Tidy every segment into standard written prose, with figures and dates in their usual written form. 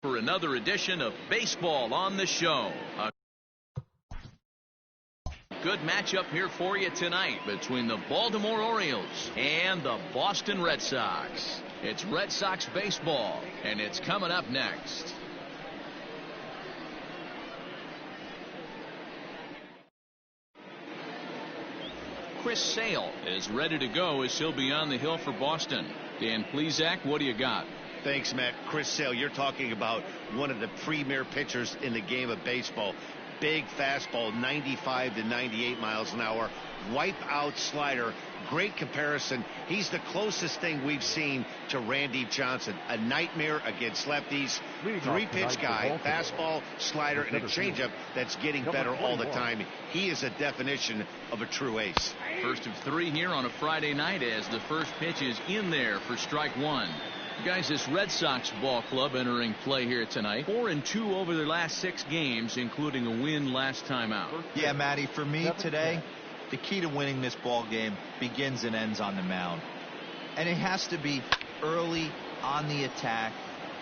For another edition of Baseball on the Show. A good matchup here for you tonight between the Baltimore Orioles and the Boston Red Sox. It's Red Sox baseball, and it's coming up next. Chris Sale is ready to go as he'll be on the hill for Boston. Dan Plesac, what do you got? Thanks, Matt. Chris Sale, you're talking about one of the premier pitchers in the game of baseball. Big fastball, 95 to 98 miles an hour. Wipe out slider. Great comparison. He's the closest thing we've seen to Randy Johnson. A nightmare against lefties. Three-pitch guy, fastball, slider, and a changeup that's getting better all the time. He is a definition of a true ace. First of three here on a Friday night as the first pitch is in there for strike one. Guys, this Red Sox ball club entering play here tonight. 4-2 over their last 6 games, including a win last time out. Yeah, Matty, for me today, the key to winning this ball game begins and ends on the mound. And it has to be early on the attack,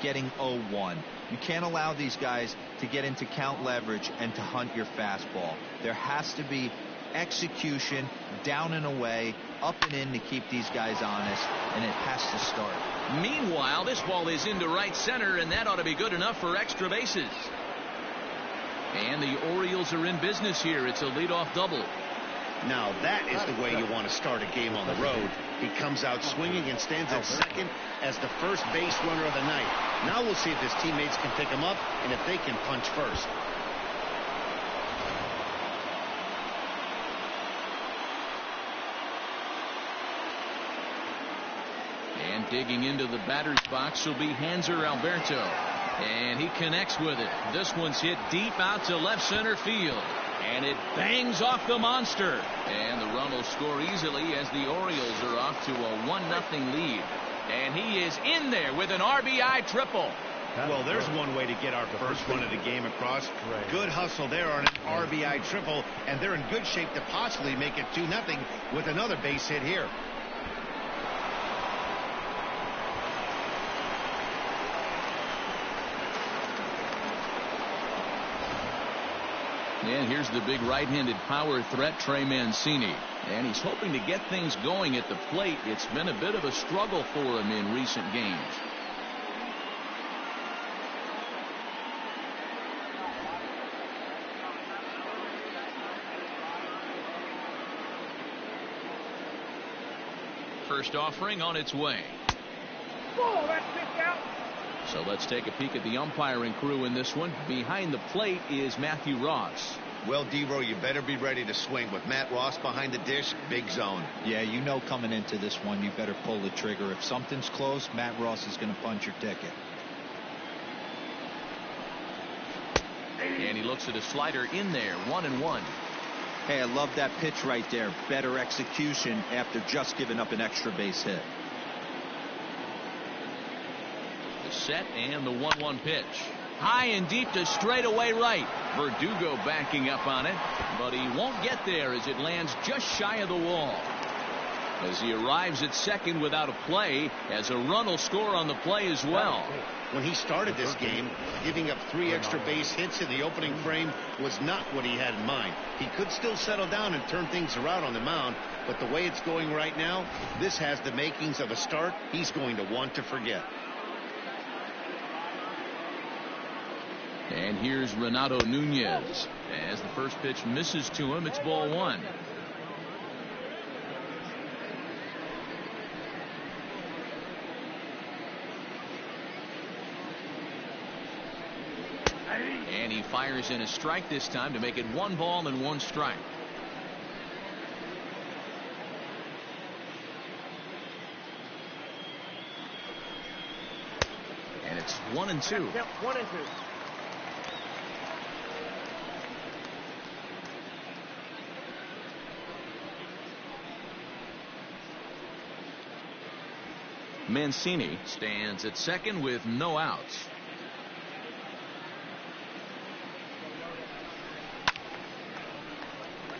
getting 0-1. You can't allow these guys to get into count leverage and to hunt your fastball. There has to be execution, down and away, up and in to keep these guys honest, and it has to start. Meanwhile, this ball is into right center, and that ought to be good enough for extra bases. And the Orioles are in business here. It's a leadoff double. Now that is the way you want to start a game on the road. He comes out swinging and stands at second as the first base runner of the night. Now we'll see if his teammates can pick him up and if they can punch first. And digging into the batter's box will be Hanser Alberto. And he connects with it. This one's hit deep out to left center field. And it bangs off the monster. And the run will score easily as the Orioles are off to a 1-0 lead. And he is in there with an RBI triple. Well, there's one way to get our first run of the game across. Good hustle there on an RBI triple. And they're in good shape to possibly make it 2-0 with another base hit here. And here's the big right-handed power threat, Trey Mancini. And he's hoping to get things going at the plate. It's been a bit of a struggle for him in recent games. First offering on its way. Oh, that's kicked out. So let's take a peek at the umpiring crew in this one. Behind the plate is Matthew Ross. Well, D-Row, you better be ready to swing. With Matt Ross behind the dish, big zone. Yeah, you know coming into this one, you better pull the trigger. If something's close, Matt Ross is going to punch your ticket. And he looks at a slider in there, 1-1. Hey, I love that pitch right there. Better execution after just giving up an extra base hit. Set and the 1-1 pitch. High and deep to straightaway right. Verdugo backing up on it, but he won't get there as it lands just shy of the wall. As he arrives at second without a play, as a run will score on the play as well. When he started this game, giving up 3 extra base hits in the opening frame was not what he had in mind. He could still settle down and turn things around on the mound, but the way it's going right now, this has the makings of a start he's going to want to forget. And here's Renato Nunez. As the first pitch misses to him, it's ball 1. And he fires in a strike this time to make it 1 ball and 1 strike. And it's 1-2. Yep, 1-2. Mancini stands at second with no outs.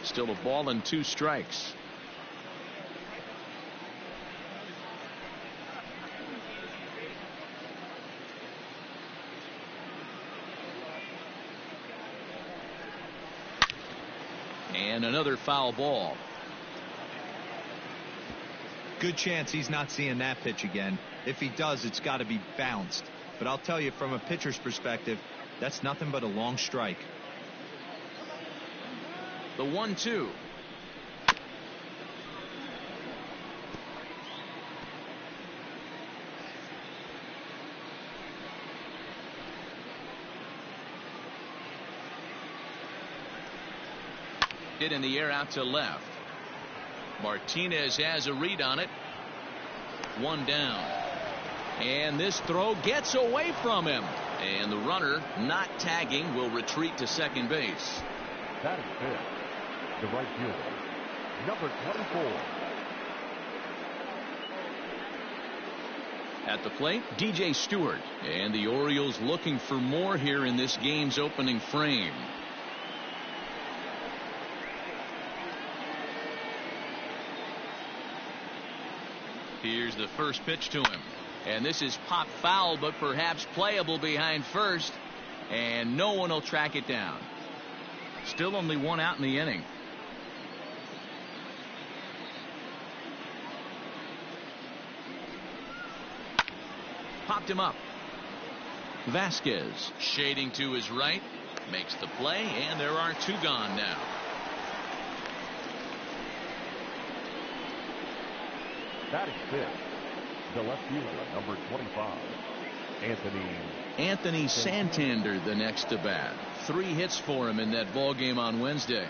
Still a ball and 2 strikes. And another foul ball. Good chance he's not seeing that pitch again. If he does, it's got to be bounced. But I'll tell you, from a pitcher's perspective, that's nothing but a long strike. The 1-2. Hit in the air out to left. Martinez has a read on it. One down. And this throw gets away from him. And the runner, not tagging, will retreat to second base. That is it. The right fielder, number 24. At the plate, DJ Stewart. And the Orioles looking for more here in this game's opening frame. Here's the first pitch to him. And this is pop foul, but perhaps playable behind first. And no one will track it down. Still only one out in the inning. Popped him up. Vasquez shading to his right. Makes the play, and there are two gone now. That is it. The left fielder, number 25, Anthony Santander, the next to bat. 3 hits for him in that ball game on Wednesday.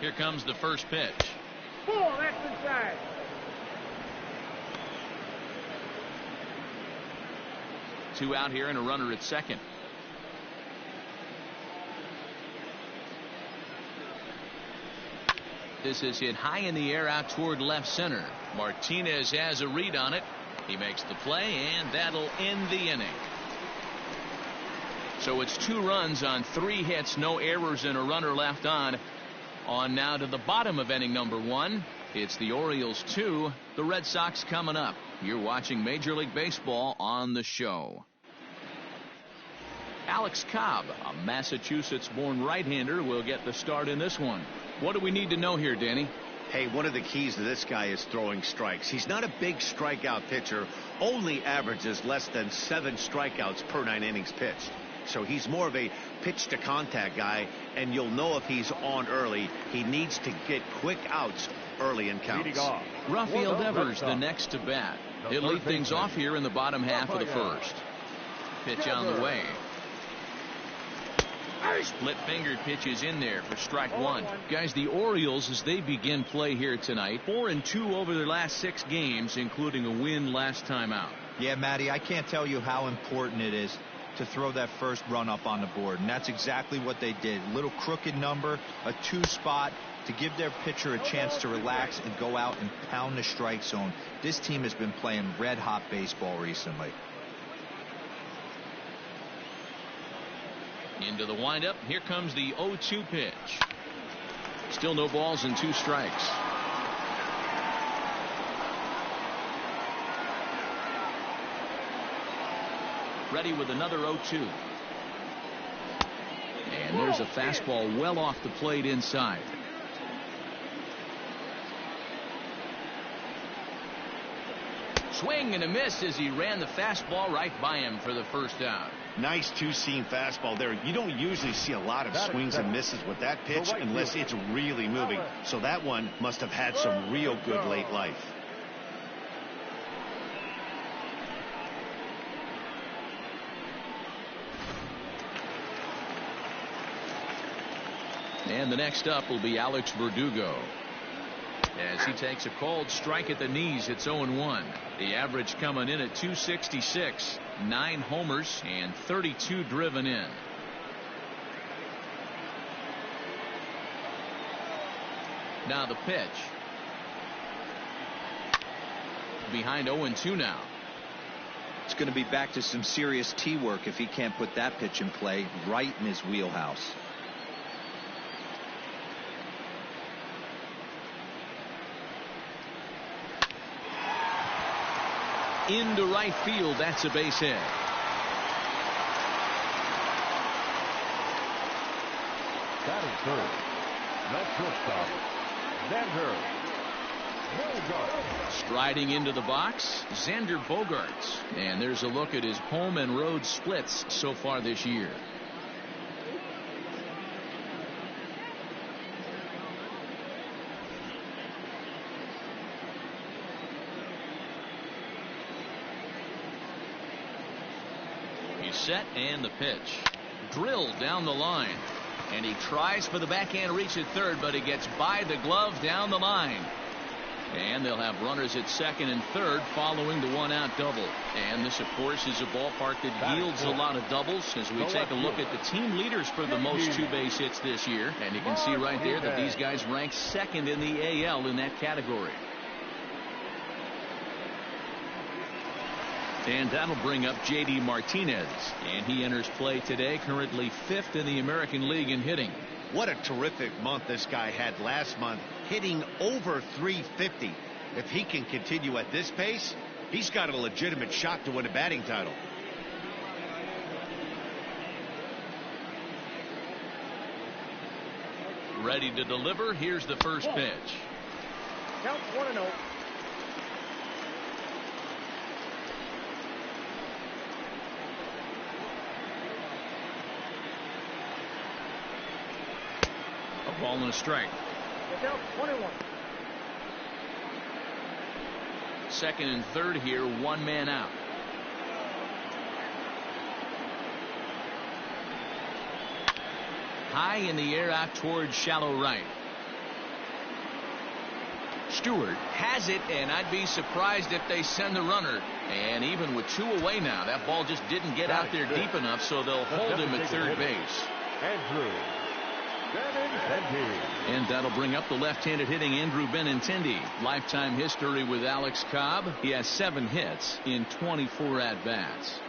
Here comes the first pitch. Ball, that's inside. Two out here and a runner at second. This is hit high in the air out toward left center. Martinez has a read on it. He makes the play, and that'll end the inning. So it's 2 runs on 3 hits, no errors, and a runner left on. On now to the bottom of inning number 1. It's the Orioles 2, the Red Sox coming up. You're watching Major League Baseball on the show. Alex Cobb, a Massachusetts-born right-hander, will get the start in this one. What do we need to know here, Danny? Hey, one of the keys to this guy is throwing strikes. He's not a big strikeout pitcher, only averages less than 7 strikeouts per 9 innings pitched. So he's more of a pitch to contact guy, and you'll know if he's on early. He needs to get quick outs early in counts. Rafael Devers, the next to bat. He'll lead things off here in the bottom half of the first. Pitch on the way. Split fingered pitches in there for strike 1. Guys, the Orioles, as they begin play here tonight, 4-2 over their last 6 games, including a win last time out. Yeah, Matty, I can't tell you how important it is to throw that first run up on the board, and that's exactly what they did. Little crooked number, a 2 spot to give their pitcher a chance to relax and go out and pound the strike zone. This team has been playing red hot baseball recently. Into the windup. Here comes the 0-2 pitch. Still no balls and 2 strikes. Ready with another 0-2. And there's a fastball well off the plate inside. Swing and a miss as he ran the fastball right by him for the first out. Nice 2-seam fastball there. You don't usually see a lot of swings and misses with that pitch unless it's really moving. So that one must have had some real good late life. And the next up will be Alex Verdugo. As he takes a called strike at the knees, it's 0-1. The average coming in at 266, 9 homers and 32 driven in. Now the pitch. Behind 0-2 now. It's going to be back to some serious tee work if he can't put that pitch in play right in his wheelhouse. into right field. That's a base hit. Batting third, the shortstop, Xander Bogaerts. Striding into the box, Xander Bogaerts. And there's a look at his home and road splits so far this year. He's set, and the pitch. Drilled down the line. And he tries for the backhand reach at third, but he gets by the glove down the line. And they'll have runners at second and third following the one-out double. And this, of course, is a ballpark that yields a lot of doubles as we take a look at the team leaders for the most two-base hits this year. And you can see right there that these guys rank second in the AL in that category. And that'll bring up J.D. Martinez. And he enters play today, currently fifth in the American League in hitting. What a terrific month this guy had last month, hitting over 350. If he can continue at this pace, he's got a legitimate shot to win a batting title. Ready to deliver. Here's the first pitch. Count 1-0. A ball and a strike. Count 21. Second and third here, one man out. High in the air out towards shallow right. Stewart has it, and I'd be surprised if they send the runner. And even with two away now, that ball just didn't get out there deep enough, so they'll hold him at third base. Andrew Benintendi. And that'll bring up the left-handed hitting Andrew Benintendi. Lifetime history with Alex Cobb. He has 7 hits in 24 at-bats.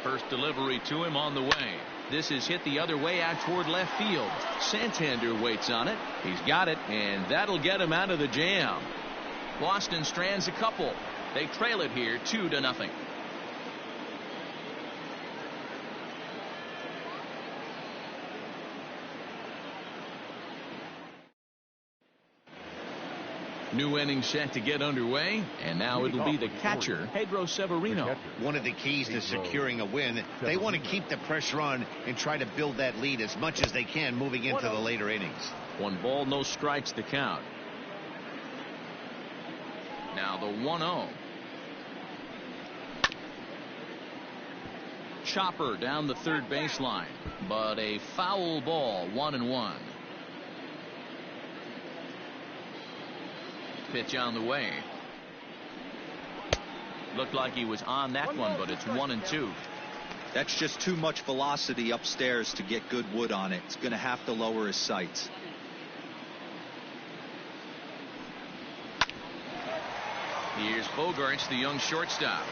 First delivery to him on the way. This is hit the other way out toward left field. Santander waits on it. He's got it, and that'll get him out of the jam. Boston strands a couple. They trail it here 2-0. New inning set to get underway, and now it'll be the catcher, Pedro Severino. One of the keys to securing a win, they want to keep the pressure on and try to build that lead as much as they can moving into the later innings. 1 ball, no strikes the count. Now the 1-0. Chopper down the third baseline, but a foul ball, 1-1. Pitch on the way. Looked like he was on that one, but it's 1-2. That's just too much velocity upstairs to get good wood on it. It's going to have to lower his sights. Here's Bogaerts, the young shortstop.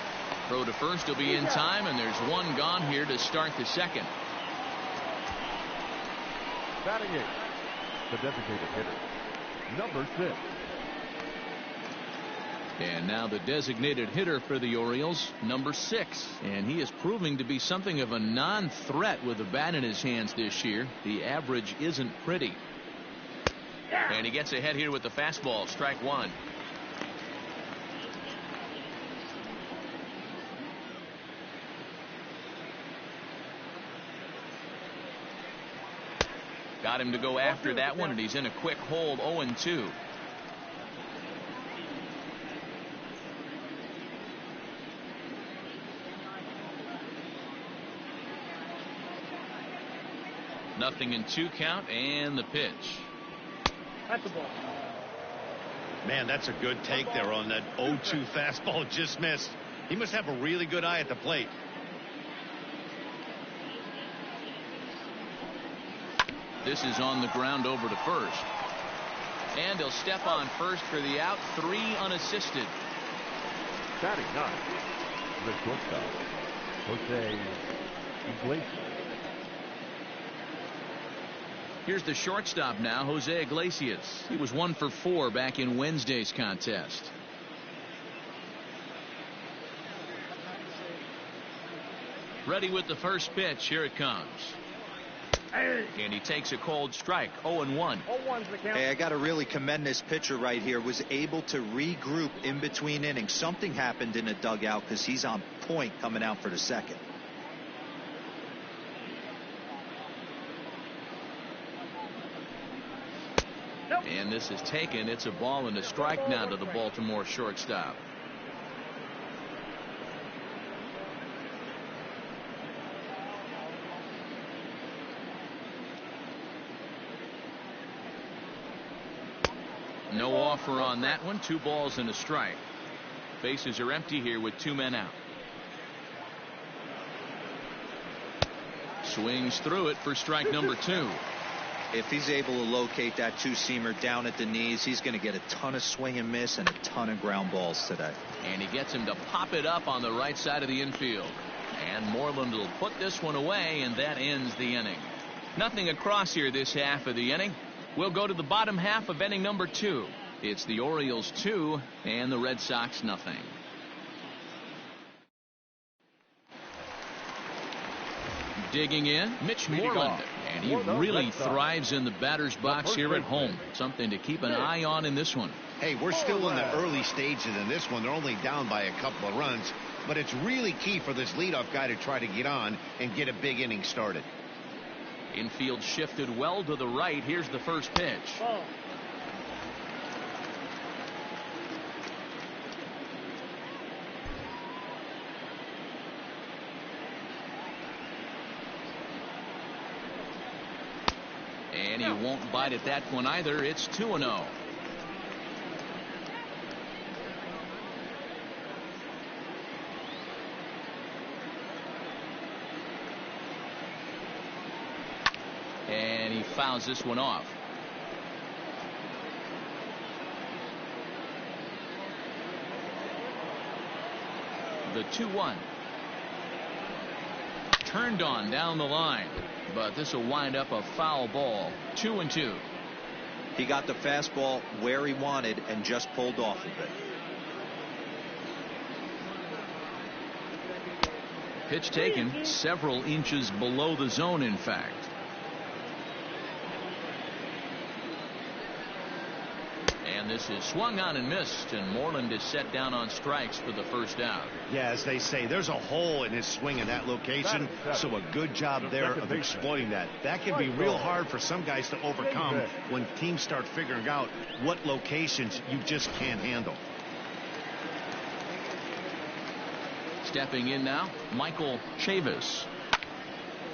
Throw to first will be in time, and there's one gone here to start the second. Batting 8, the designated hitter, number 6. And now the designated hitter for the Orioles, number 6. And he is proving to be something of a non-threat with the bat in his hands this year. The average isn't pretty. And he gets ahead here with the fastball, strike 1. Got him to go after that one, and he's in a quick hold, 0-2. Nothing in 2 count, and the pitch. That's the ball. Man, that's a good take there on that 0-2 fastball. Just missed. He must have a really good eye at the plate. This is on the ground over to first. And he'll step on first for the out. 3 unassisted. Batting 9, the shortstop, Jose Iglesias. Here's the shortstop now, Jose Iglesias. He was 1 for 4 back in Wednesday's contest. Ready with the first pitch. Here it comes. And he takes a cold strike. 0-1. 0-1's the count. Hey, I got to really commend this pitcher right here. Was able to regroup in between innings. Something happened in the dugout because he's on point coming out for the second. And this is taken. It's a ball and a strike now to the Baltimore shortstop. No offer on that one. 2 balls and a strike. Bases are empty here with 2 men out. Swings through it for strike number 2. If he's able to locate that 2-seamer down at the knees, he's going to get a ton of swing and miss and a ton of ground balls today. And he gets him to pop it up on the right side of the infield. And Moreland will put this one away, and that ends the inning. Nothing across here this half of the inning. We'll go to the bottom half of inning number 2. It's the Orioles 2 and the Red Sox nothing. Digging in, Mitch Moreland. And he really thrives in the batter's box here at home. Something to keep an eye on in this one. Hey, we're still in the early stages in this one. They're only down by a couple of runs. But it's really key for this leadoff guy to try to get on and get a big inning started. Infield shifted well to the right. Here's the first pitch. And he won't bite at that one either. It's 2-0. And he fouls this one off. The 2-1. Turned on down the line. But this will wind up a foul ball. 2-2. He got the fastball where he wanted and just pulled off of it. Pitch taken several inches below the zone, in fact. And this is swung on and missed, and Moreland is set down on strikes for the first out. Yeah, as they say, there's a hole in his swing in that location, so a good job there of exploiting that. That can be real hard for some guys to overcome when teams start figuring out what locations you just can't handle. Stepping in now, Michael Chavis.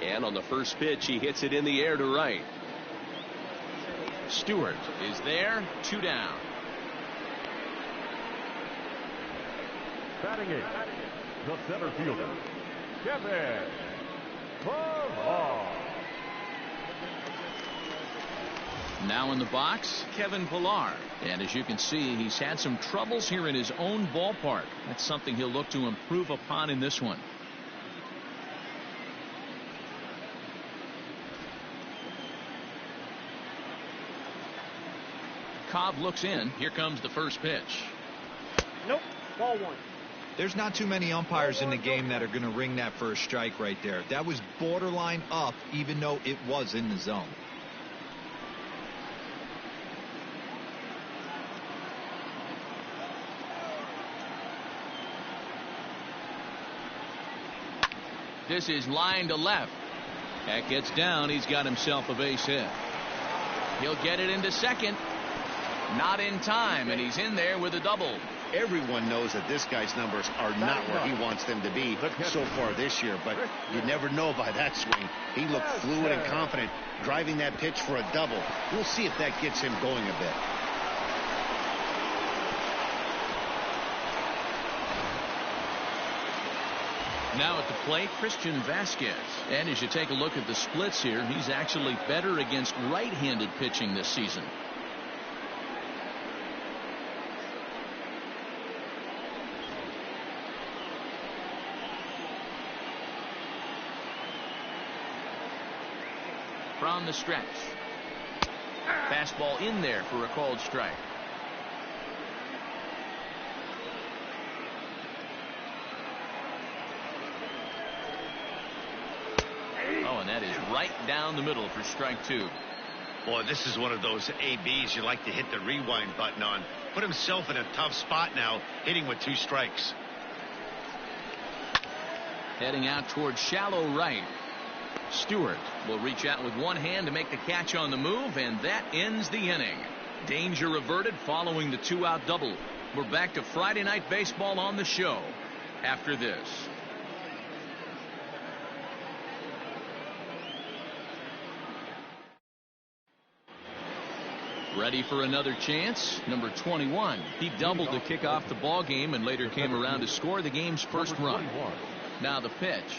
And on the first pitch, he hits it in the air to right. Stewart is there, 2 down. Batting 8, the center fielder, Kevin Pillar. Now in the box, Kevin Pillar. And as you can see, he's had some troubles here in his own ballpark. That's something he'll look to improve upon in this one. Cobb looks in. Here comes the first pitch. Nope. Ball 1. There's not too many umpires in the game that are going to ring that first strike right there. That was borderline up, even though it was in the zone. This is line to left. That gets down. He's got himself a base hit. He'll get it into second. Not in time, and he's in there with a double. Everyone knows that this guy's numbers are not where he wants them to be so far this year, but you never know by that swing. He looked fluid and confident driving that pitch for a double. We'll see if that gets him going a bit. Now at the plate, Christian Vasquez. And as you take a look at the splits here, he's actually better against right-handed pitching this season. From the stretch. Fastball in there for a called strike. that is right down the middle for strike 2. Boy, this is one of those ABs you like to hit the rewind button on. Put himself in a tough spot now, hitting with 2 strikes. Heading out towards shallow right. Stewart will reach out with one hand to make the catch on the move, and that ends the inning. Danger averted following the 2-out double. We're back to Friday night baseball on the show after this. Ready for another chance? Number 21. He doubled to kick off the ball game and later came around to score the game's first run. Now the pitch.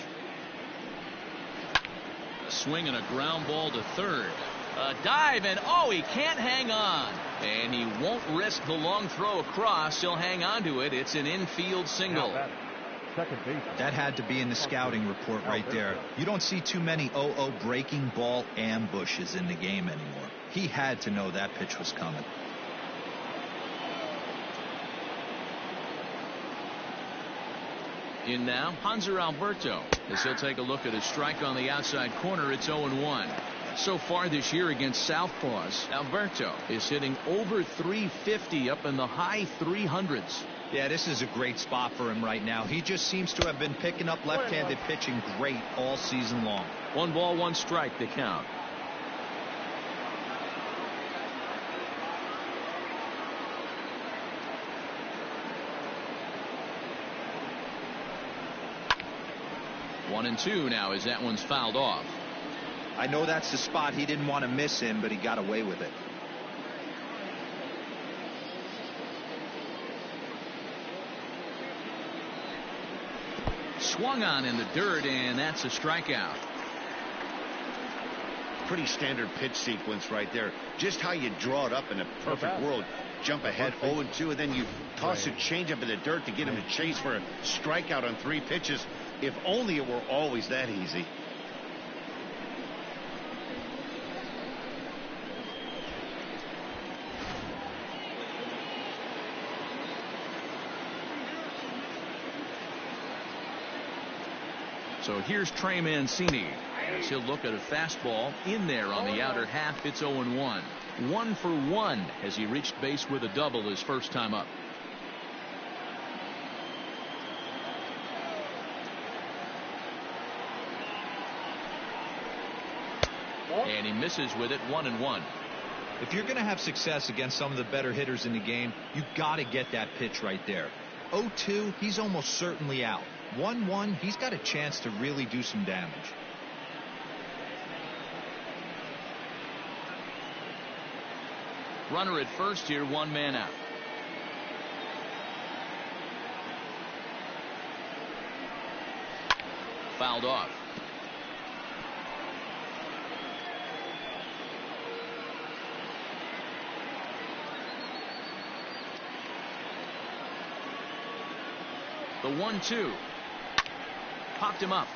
A swing and a ground ball to third. A dive, and he can't hang on. And he won't risk the long throw across. He'll hang on to it. It's an infield single. That had to be in the scouting report right there. You don't see too many 0-0 breaking ball ambushes in the game anymore. He had to know that pitch was coming. In now, Hanser Alberto, as he'll take a look at a strike on the outside corner. It's 0-1. So far this year against Southpaws, Alberto is hitting over 350, up in the high 300s. Yeah, this is a great spot for him right now. He just seems to have been picking up left-handed pitching great all season long. 1 ball, 1 strike to count. One and 2 now as that one's fouled off. I know that's the spot he didn't want to miss him, but he got away with it. Swung on in the dirt, and that's a strikeout. Pretty standard pitch sequence right there. Just how you draw it up in a perfect world. Jump ahead 0-2, and then you toss a changeup in the dirt to get him to chase for a strikeout on 3 pitches. If only it were always that easy. So here's Trey Mancini as he'll look at a fastball in there on the outer half. It's 0-1. 1 for 1 as he reached base with a double his first time up. And he misses with it. 1-1. If you're going to have success against some of the better hitters in the game, you've got to get that pitch right there. 0-2, he's almost certainly out. 1-1, he's got a chance to really do some damage. Runner at first here, 1 man out. Fouled off. The 1-2. Popped him up.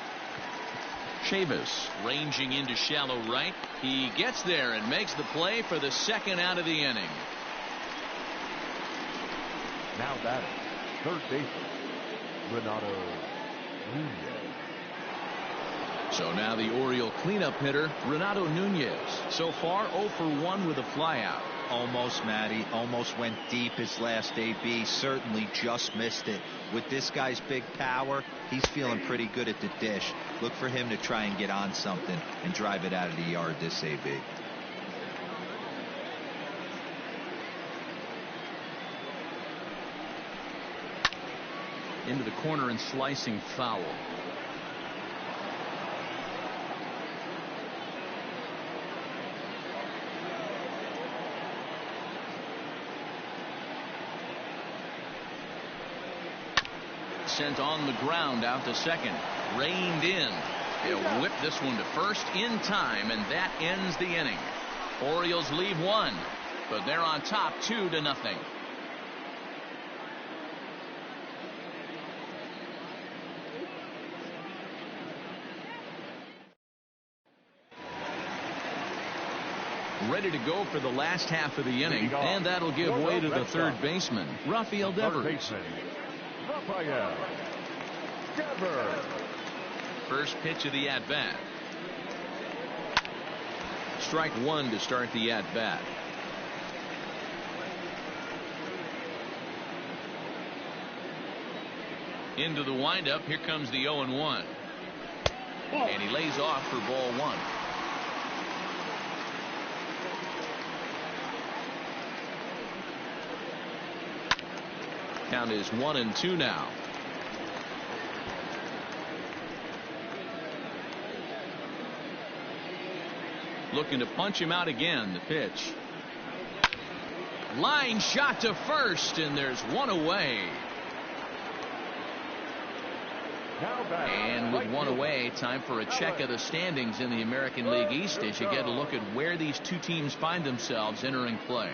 Chavis ranging into shallow right. He gets there and makes the play for the second out of the inning. Now batting, third baseman, Renato Nunez. So now the Oriole cleanup hitter, Renato Nunez. So far 0 for 1 with a flyout. Almost, Matty. Almost went deep his last AB. Certainly just missed it. With this guy's big power, he's feeling pretty good at the dish. Look for him to try and get on something and drive it out of the yard this AB. Into the corner and slicing foul. Sent on the ground out to second. Reined in. He'll whip this one to first in time, and that ends the inning. Orioles leave 1, but they're on top 2-0. Ready to go for the last half of the inning, and that'll give way to the third baseman, Rafael Devers. Rafael. First pitch of the at-bat. Strike one to start the at bat. Into the windup. Here comes the 0-1. And he lays off for ball one. Count is 1-2 now. Looking to punch him out again. The pitch. Line shot to first, and there's one away. And with one away, time for a check of the standings in the American League East as you get a look at where these two teams find themselves entering play.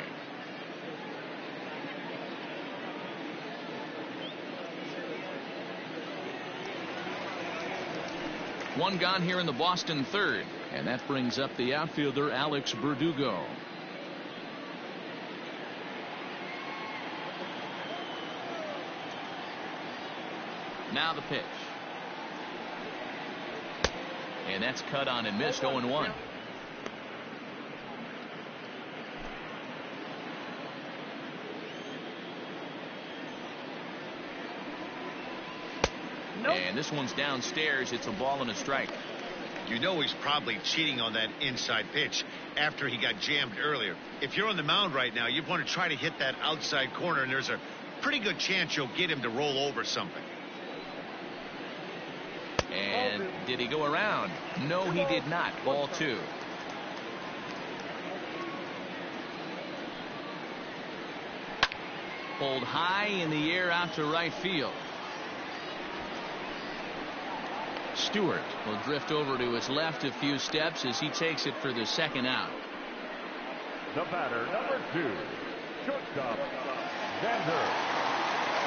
One gone here in the Boston third, and that brings up the outfielder Alex Verdugo. Now the pitch. And that's cut on and missed. 0-1. And this one's downstairs. It's a ball and a strike. You know he's probably cheating on that inside pitch after he got jammed earlier. If you're on the mound right now, you want to try to hit that outside corner, and there's a pretty good chance you'll get him to roll over something. And did he go around? No, he did not. Ball two. Pulled high in the air out to right field. Stewart will drift over to his left a few steps as he takes it for the second out. The batter, number 2, shortstop, Xander.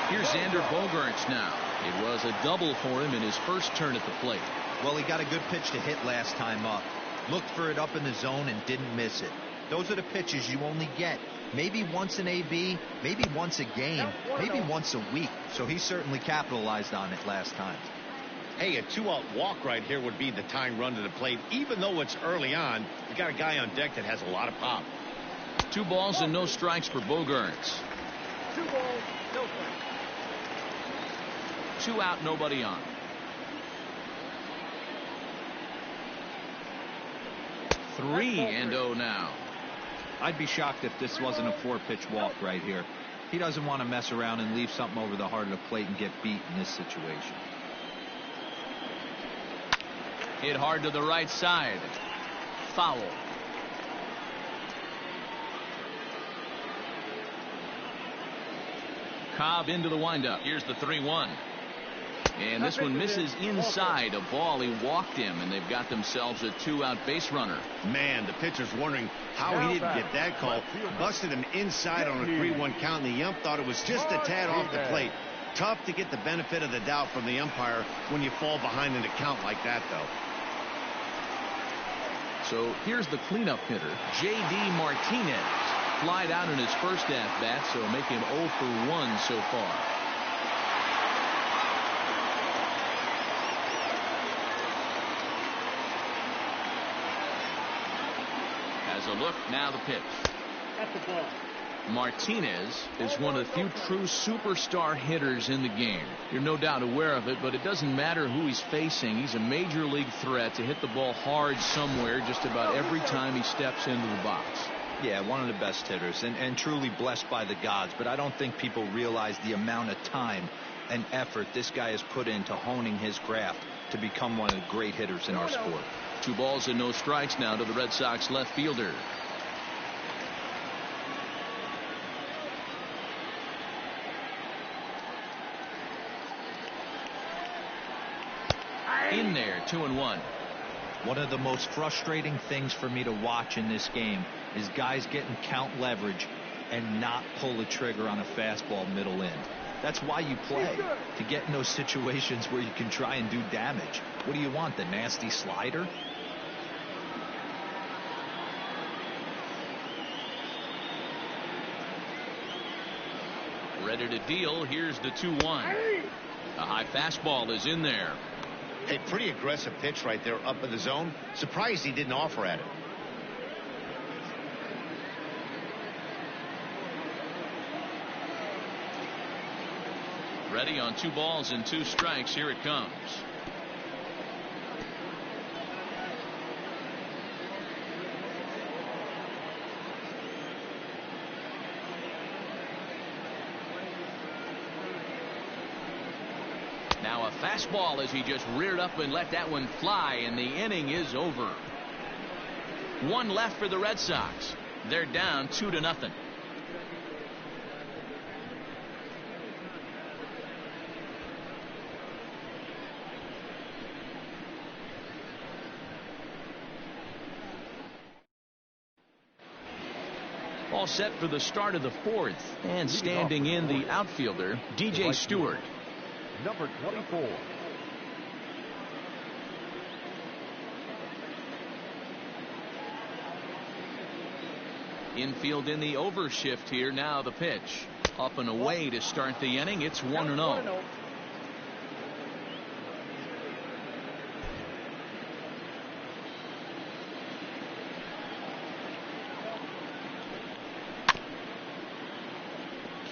Here's Xander Bogaerts now. It was a double for him in his first turn at the plate. Well, he got a good pitch to hit last time up. Looked for it up in the zone and didn't miss it. Those are the pitches you only get maybe once an AB, maybe once a game, maybe once a week. So he certainly capitalized on it last time. Hey, a 2-out walk right here would be the tying run to the plate. Even though it's early on, you got a guy on deck that has a lot of pop. 2 balls and no strikes for Bogaerts. 2 balls, no strikes. 2 out, nobody on. 3-0 now. I'd be shocked if this wasn't a 4-pitch walk right here. He doesn't want to mess around and leave something over the heart of the plate and get beat in this situation. Hit hard to the right side. Foul. Cobb into the windup. Here's the 3-1. And this one misses inside. A ball. He walked him, and they've got themselves a 2-out base runner. Man, the pitcher's wondering how he didn't get that call. Busted him inside on a 3-1 count, and the ump thought it was just a tad off the plate. Tough to get the benefit of the doubt from the umpire when you fall behind in a count like that, though. So here's the cleanup hitter, J.D. Martinez. Flied out in his first at-bat, so make him 0 for 1 so far. As a look, now the pitch. At the ball. Martinez is one of the few true superstar hitters in the game. You're no doubt aware of it, but it doesn't matter who he's facing. He's a major league threat to hit the ball hard somewhere just about every time he steps into the box. Yeah, one of the best hitters and truly blessed by the gods, but I don't think people realize the amount of time and effort this guy has put into honing his craft to become one of the great hitters in our sport. 2 balls and no strikes now to the Red Sox left fielder. In there, 2-1. One of the most frustrating things for me to watch in this game is guys getting count leverage and not pull the trigger on a fastball middle in. That's why you play, to get in those situations where you can try and do damage. What do you want, the nasty slider? Ready to deal. Here's the 2-1. A high fastball is in there. A pretty aggressive pitch right there up in the zone. Surprised he didn't offer at it. Ready on 2 balls and 2 strikes. Here it comes. Now a fastball as he just reared up and let that one fly, and the inning is over. 1 left for the Red Sox. They're down 2-0. All set for the start of the 4th, and standing in the outfielder, DJ Stewart. Number 24. Infield in the overshift here. Now the pitch. Up and away to start the inning. It's 1-0.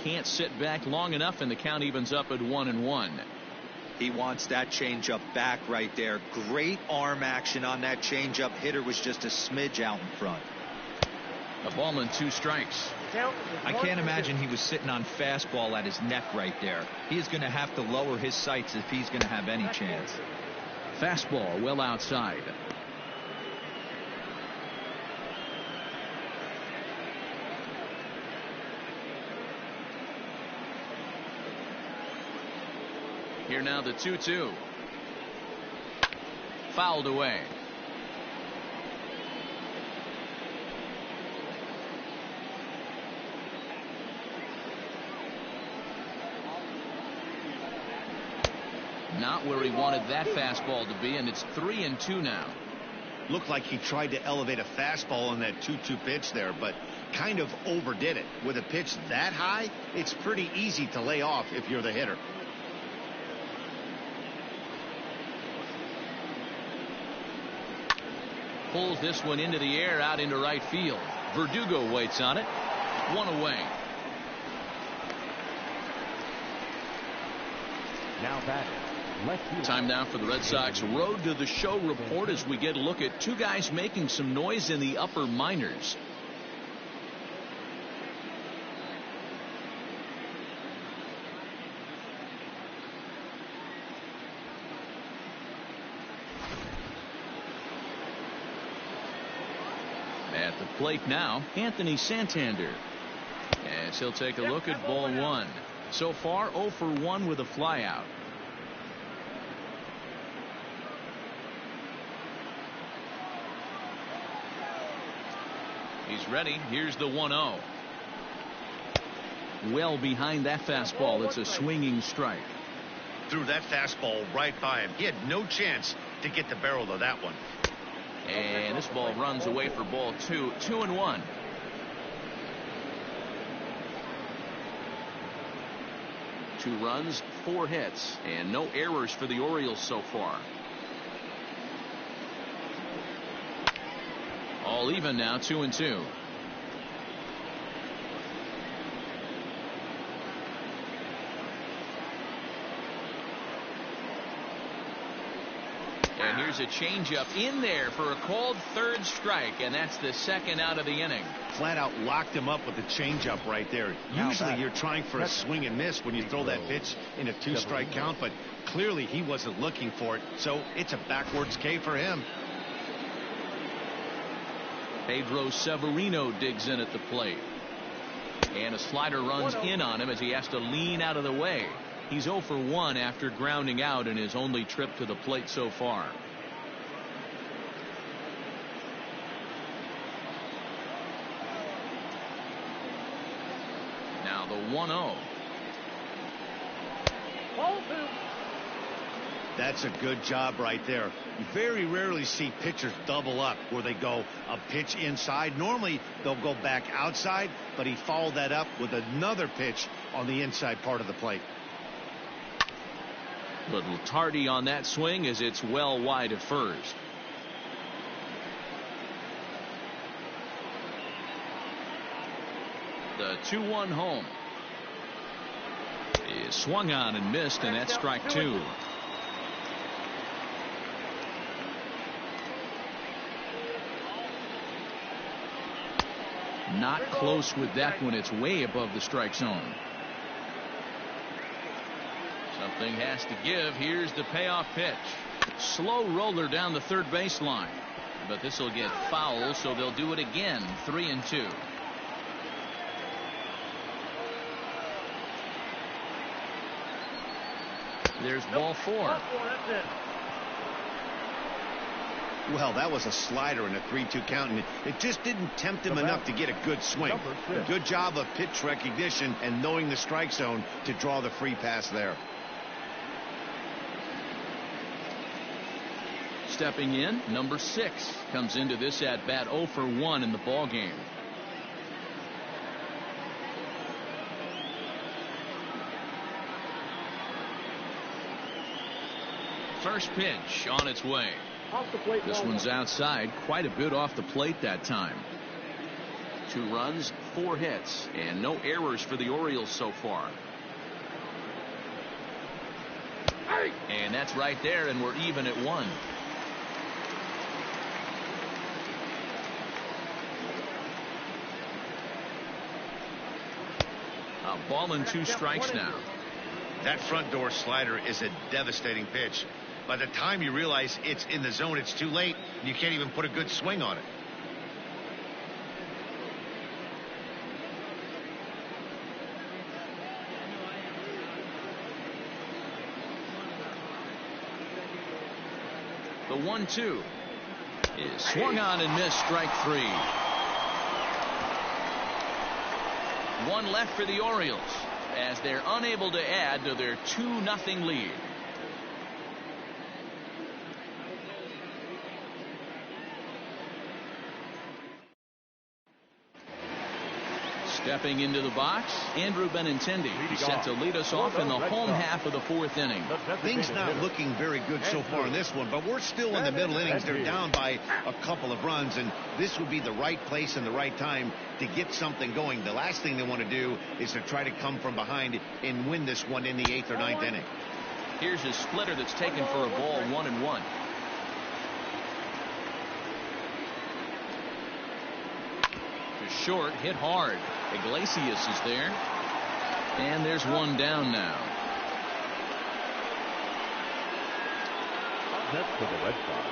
Can't sit back long enough, and the count evens up at 1-1. He wants that changeup back right there. Great arm action on that changeup. Hitter was just a smidge out in front. A ball and 2 strikes. I can't imagine he was sitting on fastball at his neck right there. He is going to have to lower his sights if he's going to have any chance. Fastball well outside. Here now the 2-2. Fouled away. Not where he wanted that fastball to be, and it's 3-2 now. Looked like he tried to elevate a fastball on that 2-2 pitch there, but kind of overdid it. With a pitch that high, it's pretty easy to lay off if you're the hitter. Pulls this one into the air out into right field. Verdugo waits on it. 1 away. Now batting. Left field. Time now for the Red Sox Road to the Show report as we get a look at 2 guys making some noise in the upper minors. At the plate now, Anthony Santander. As he'll take a look at ball 1. So far 0 for 1 with a flyout. He's ready. Here's the 1-0. Well behind that fastball. It's a swinging strike. Threw that fastball right by him. He had no chance to get the barrel of that one. And this ball runs away for ball 2. 2-1. Two runs, 4 hits, and no errors for the Orioles so far. All even now, 2-2. And here's a changeup in there for a called 3rd strike, and that's the 2nd out of the inning. Flat out locked him up with the changeup right there. Usually you're trying for a swing and miss when you throw that pitch in a 2-strike count, but clearly he wasn't looking for it, so it's a backwards K for him. Pedro Severino digs in at the plate. And a slider runs in on him as he has to lean out of the way. He's 0 for 1 after grounding out in his only trip to the plate so far. Now the 1-0. That's a good job right there. You very rarely see pitchers double up where they go a pitch inside. Normally they'll go back outside, but he followed that up with another pitch on the inside part of the plate. Little tardy on that swing as it's well wide of first. The 2-1 home. is swung on and missed, and that's strike two. Not close with that one. It's way above the strike zone. Something has to give. Here's the payoff pitch. Slow roller down the third baseline. But this will get foul, so they'll do it again. 3-2. There's ball four. Well, that was a slider in a 3-2 count, and it just didn't tempt him enough to get a good swing. A good job of pitch recognition and knowing the strike zone to draw the free pass there. Stepping in, number 6 comes into this at bat 0 for 1 in the ball game. First pitch on its way. This one's outside, quite a bit off the plate that time. 2 runs, 4 hits, and no errors for the Orioles so far. And that's right there, and we're even at 1. A ball and 2 strikes now. That front door slider is a devastating pitch. By the time you realize it's in the zone, it's too late. You can't even put a good swing on it. The 1-2 is swung on and missed. Strike 3. 1 left for the Orioles as they're unable to add to their 2-0 lead. Stepping into the box, Andrew Benintendi. He's set to lead us off in the home half of the 4th inning. Things not looking very good so far in this one, but we're still in the middle innings. They're down by a couple of runs, and this would be the right place and the right time to get something going. The last thing they want to do is to try to come from behind and win this one in the 8th or 9th inning. Here's a splitter that's taken for a ball, 1-1. Short, hit hard. Iglesias is there, and there's 1 down now. Next for the Red Sox,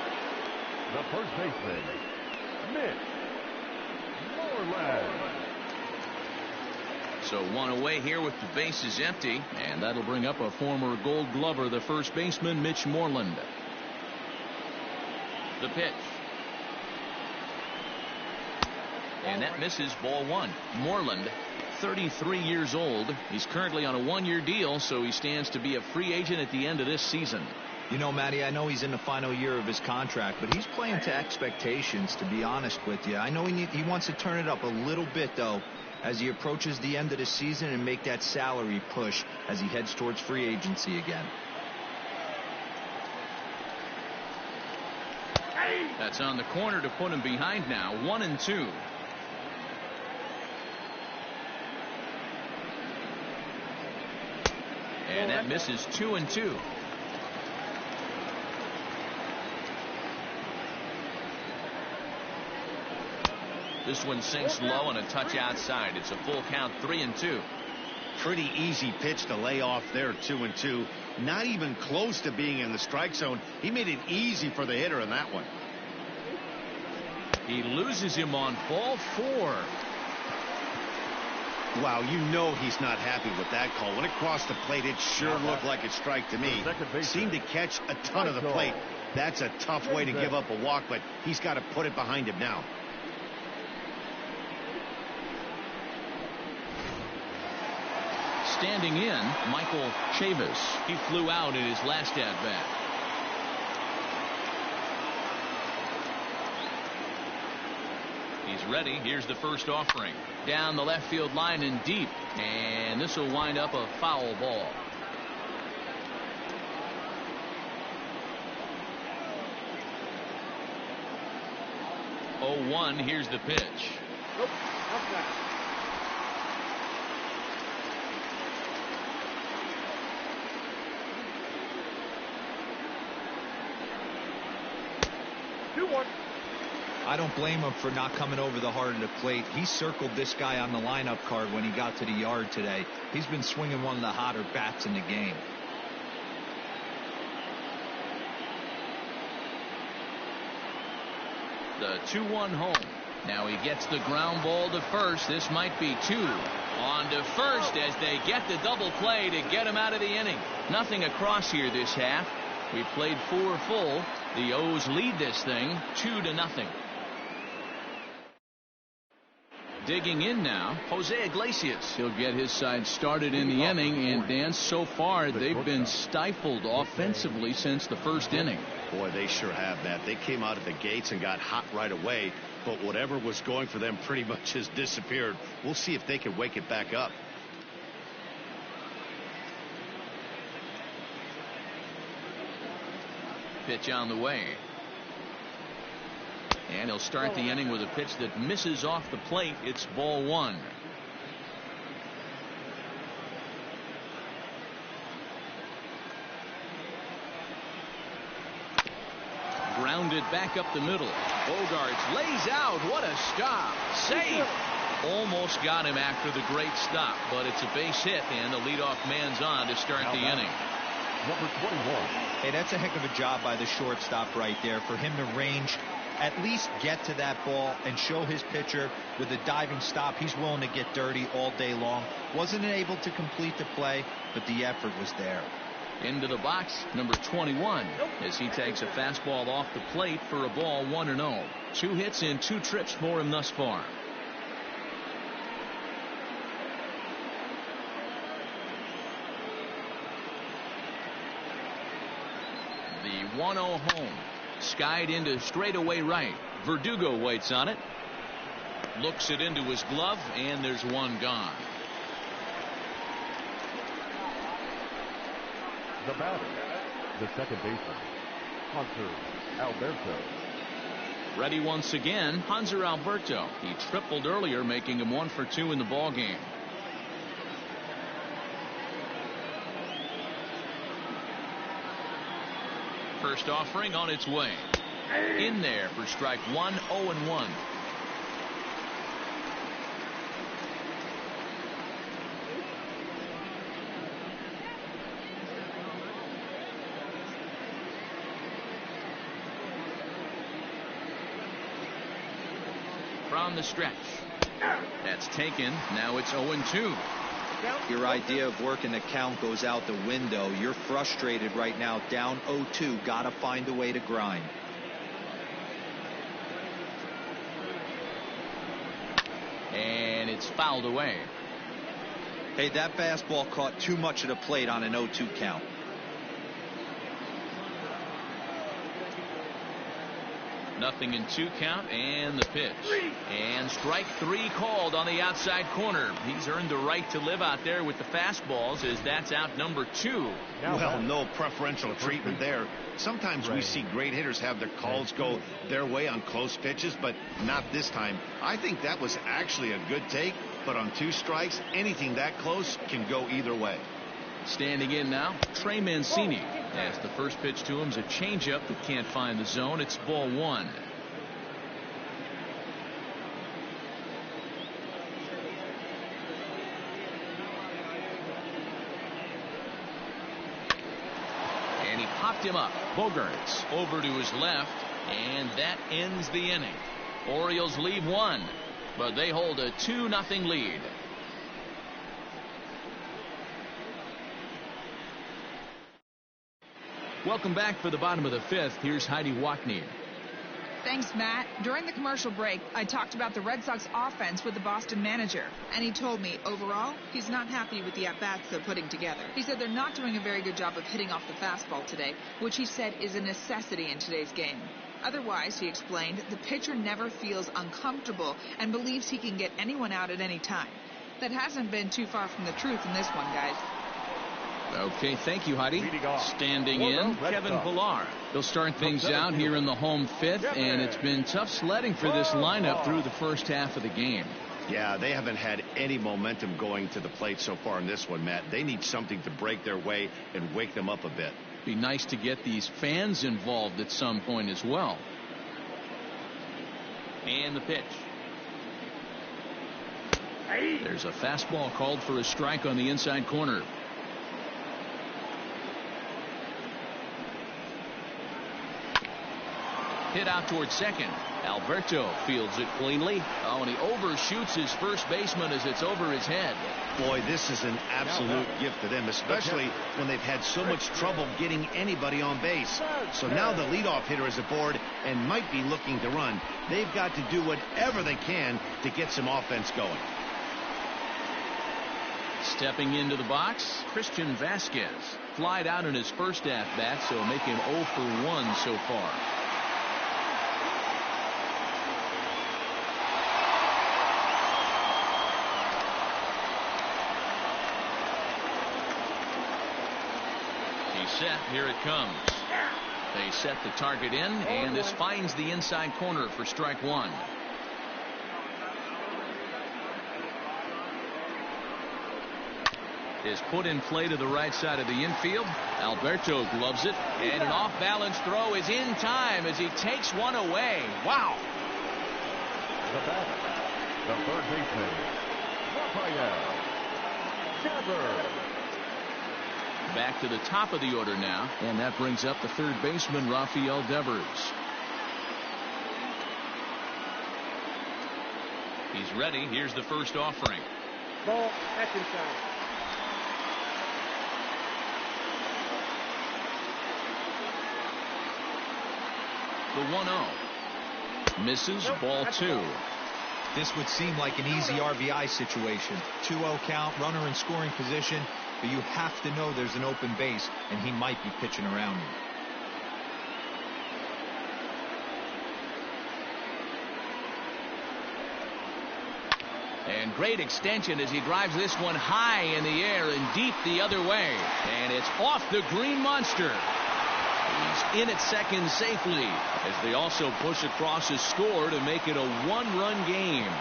the first baseman, Mitch Moreland. So 1 away here with the bases empty, and that'll bring up a former Gold Glover, the first baseman, Mitch Moreland. The pitch. And that misses, ball 1. Moreland, 33 years old. He's currently on a 1-year deal, so he stands to be a free agent at the end of this season. You know, Matty, I know he's in the final year of his contract, but he's playing to expectations, to be honest with you. I know he wants to turn it up a little bit, though, as he approaches the end of the season and make that salary push as he heads towards free agency again. That's on the corner to put him behind now. 1-2. And that misses, 2-2. This one sinks low and a touch outside. It's a full count, 3-2. Pretty easy pitch to lay off there, 2-2. Not even close to being in the strike zone. He made it easy for the hitter in that one. He loses him on ball 4. Wow, you know he's not happy with that call. When it crossed the plate, it sure looked like a strike to me. Seemed to catch a ton of the plate. That's a tough way to give up a walk, but he's got to put it behind him now. Standing in, Michael Chavis. He flew out in his last at-bat. He's ready. Here's the first offering. Down the left field line and deep. And this will wind up a foul ball. Oh, 1. Here's the pitch. Nope. Up 1. I don't blame him for not coming over the heart of the plate. He circled this guy on the lineup card when he got to the yard today. He's been swinging one of the hotter bats in the game. The 2-1 home. Now he gets the ground ball to first. This might be 2. On to first as they get the double play to get him out of the inning. Nothing across here this half. We played 4 full. The O's lead this thing 2-0. Digging in now, Jose Iglesias. He'll get his side started in the inning, and Dan, so far they've been stifled offensively since the first inning. Boy, they sure have, Matt. They came out of the gates and got hot right away, but whatever was going for them pretty much has disappeared. We'll see if they can wake it back up. Pitch on the way. And he'll start the inning with a pitch that misses off the plate. It's ball 1. Grounded back up the middle. Bogarts lays out. What a stop. Safe. Almost got him after the great stop, but it's a base hit, and the leadoff man's on to start the inning. Number 21. Hey, that's a heck of a job by the shortstop right there for him to range, at least get to that ball and show his pitcher with a diving stop. He's willing to get dirty all day long. Wasn't able to complete the play, but the effort was there. Into the box, number 21, as he takes a fastball off the plate for a ball 1-0. 2 hits in 2 trips for him thus far. The 1-0 home. Skied into straightaway right. Verdugo waits on it. Looks it into his glove, and there's one gone. The batter, the second baseman, Hanser Alberto. Ready once again, Hanser Alberto. He tripled earlier, making him 1 for 2 in the ballgame. First offering on its way. In there for strike 1, 0-1. From the stretch. That's taken. Now it's 0-2. Your idea of working the count goes out the window. You're frustrated right now, down 0-2. Got to find a way to grind. And it's fouled away. Hey, that fastball caught too much of the plate on an 0-2 count. Nothing in 2 count, and the pitch. And strike 3 called on the outside corner. He's earned the right to live out there with the fastballs, as that's out number 2. Well, no preferential treatment there. Sometimes we see great hitters have their calls go their way on close pitches, but not this time. I think that was actually a good take, but on 2 strikes, anything that close can go either way. Standing in now, Trey Mancini, as the first pitch to him's a changeup that can't find the zone. It's ball 1. And he popped him up. Bogarts over to his left, and that ends the inning. Orioles leave 1, but they hold a 2-0 lead. Welcome back for the bottom of the 5th. Here's Heidi Wackney. Thanks, Matt. During the commercial break, I talked about the Red Sox offense with the Boston manager, and he told me, overall, he's not happy with the at-bats they're putting together. He said they're not doing a very good job of hitting off the fastball today, which he said is a necessity in today's game. Otherwise, he explained, the pitcher never feels uncomfortable and believes he can get anyone out at any time. That hasn't been too far from the truth in this one, guys. Okay, thank you, Heidi. Standing in, Kevin Pillar. They'll start things out here in the home 5th, and it's been tough sledding for this lineup through the first half of the game. Yeah, they haven't had any momentum going to the plate so far in this one, Matt. They need something to break their way and wake them up a bit. Be nice to get these fans involved at some point as well. And the pitch. There's a fastball called for a strike on the inside corner. Hit out towards second. Alberto fields it cleanly. Oh, and he overshoots his first baseman as it's over his head. Boy, this is an absolute gift to them, especially when they've had so much trouble getting anybody on base. So now the leadoff hitter is aboard and might be looking to run. They've got to do whatever they can to get some offense going. Stepping into the box, Christian Vasquez. Flied out in his first at-bat, so make him 0 for 1 so far. He's set. Here it comes. They set the target in, and this finds the inside corner for strike one. Is put in play to the right side of the infield. Alberto gloves it, and an off-balance throw is in time as he takes one away. Wow. The batter, the third baseman, Rafael Devers. Back to the top of the order now, and that brings up the third baseman, Rafael Devers. He's ready. Here's the first offering. Ball, that's inside. The 1-0. Misses. Ball 2. This would seem like an easy RBI situation. 2-0 count, runner in scoring position, but you have to know there's an open base, and he might be pitching around you. And great extension as he drives this one high in the air and deep the other way. And it's off the green monster. He's in at second safely as they also push across his score to make it a one-run game.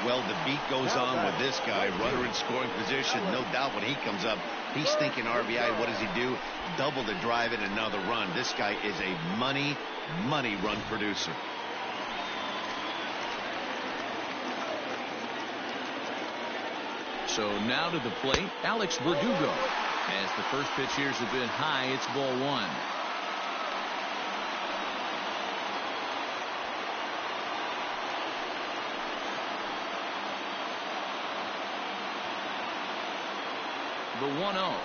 Well, the beat goes on with this guy. Runner in scoring position. No doubt when he comes up, he's thinking RBI. What does he do? Double to drive it, another run. This guy is a money run producer. So now to the plate, Alex Verdugo. As the first pitch here's a bit high, it's ball 1. The 1-0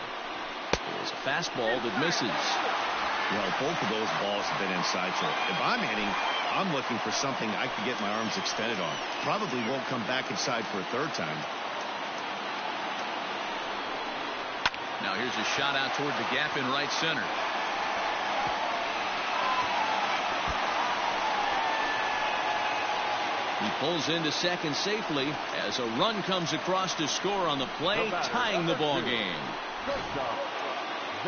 is a fastball that misses. Well, both of those balls have been inside, so if I'm hitting, I'm looking for something I can get my arms extended on. Probably won't come back inside for a third time. Now here's a shot out toward the gap in right center. He pulls into second safely as a run comes across to score on the play, tying the ball game.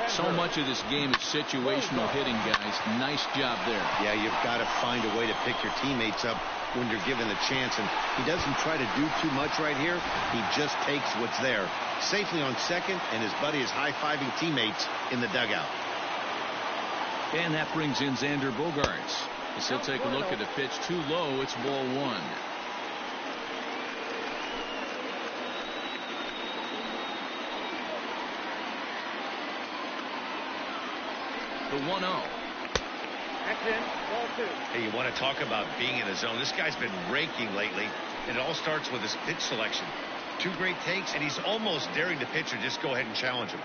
So much of this game is situational hitting, guys. Nice job there. Yeah, you've got to find a way to pick your teammates up when you're given the chance, and he doesn't try to do too much right here. He just takes what's there. Safely on second, and his buddy is high-fiving teammates in the dugout. And that brings in Xander Bogaerts. As he'll take a look at a pitch too low. It's ball 1. The 1-0. That's in. Ball 2. Hey, you want to talk about being in the zone? This guy's been raking lately, and it all starts with his pitch selection. 2 great takes, and he's almost daring the pitcher just go ahead and challenge him.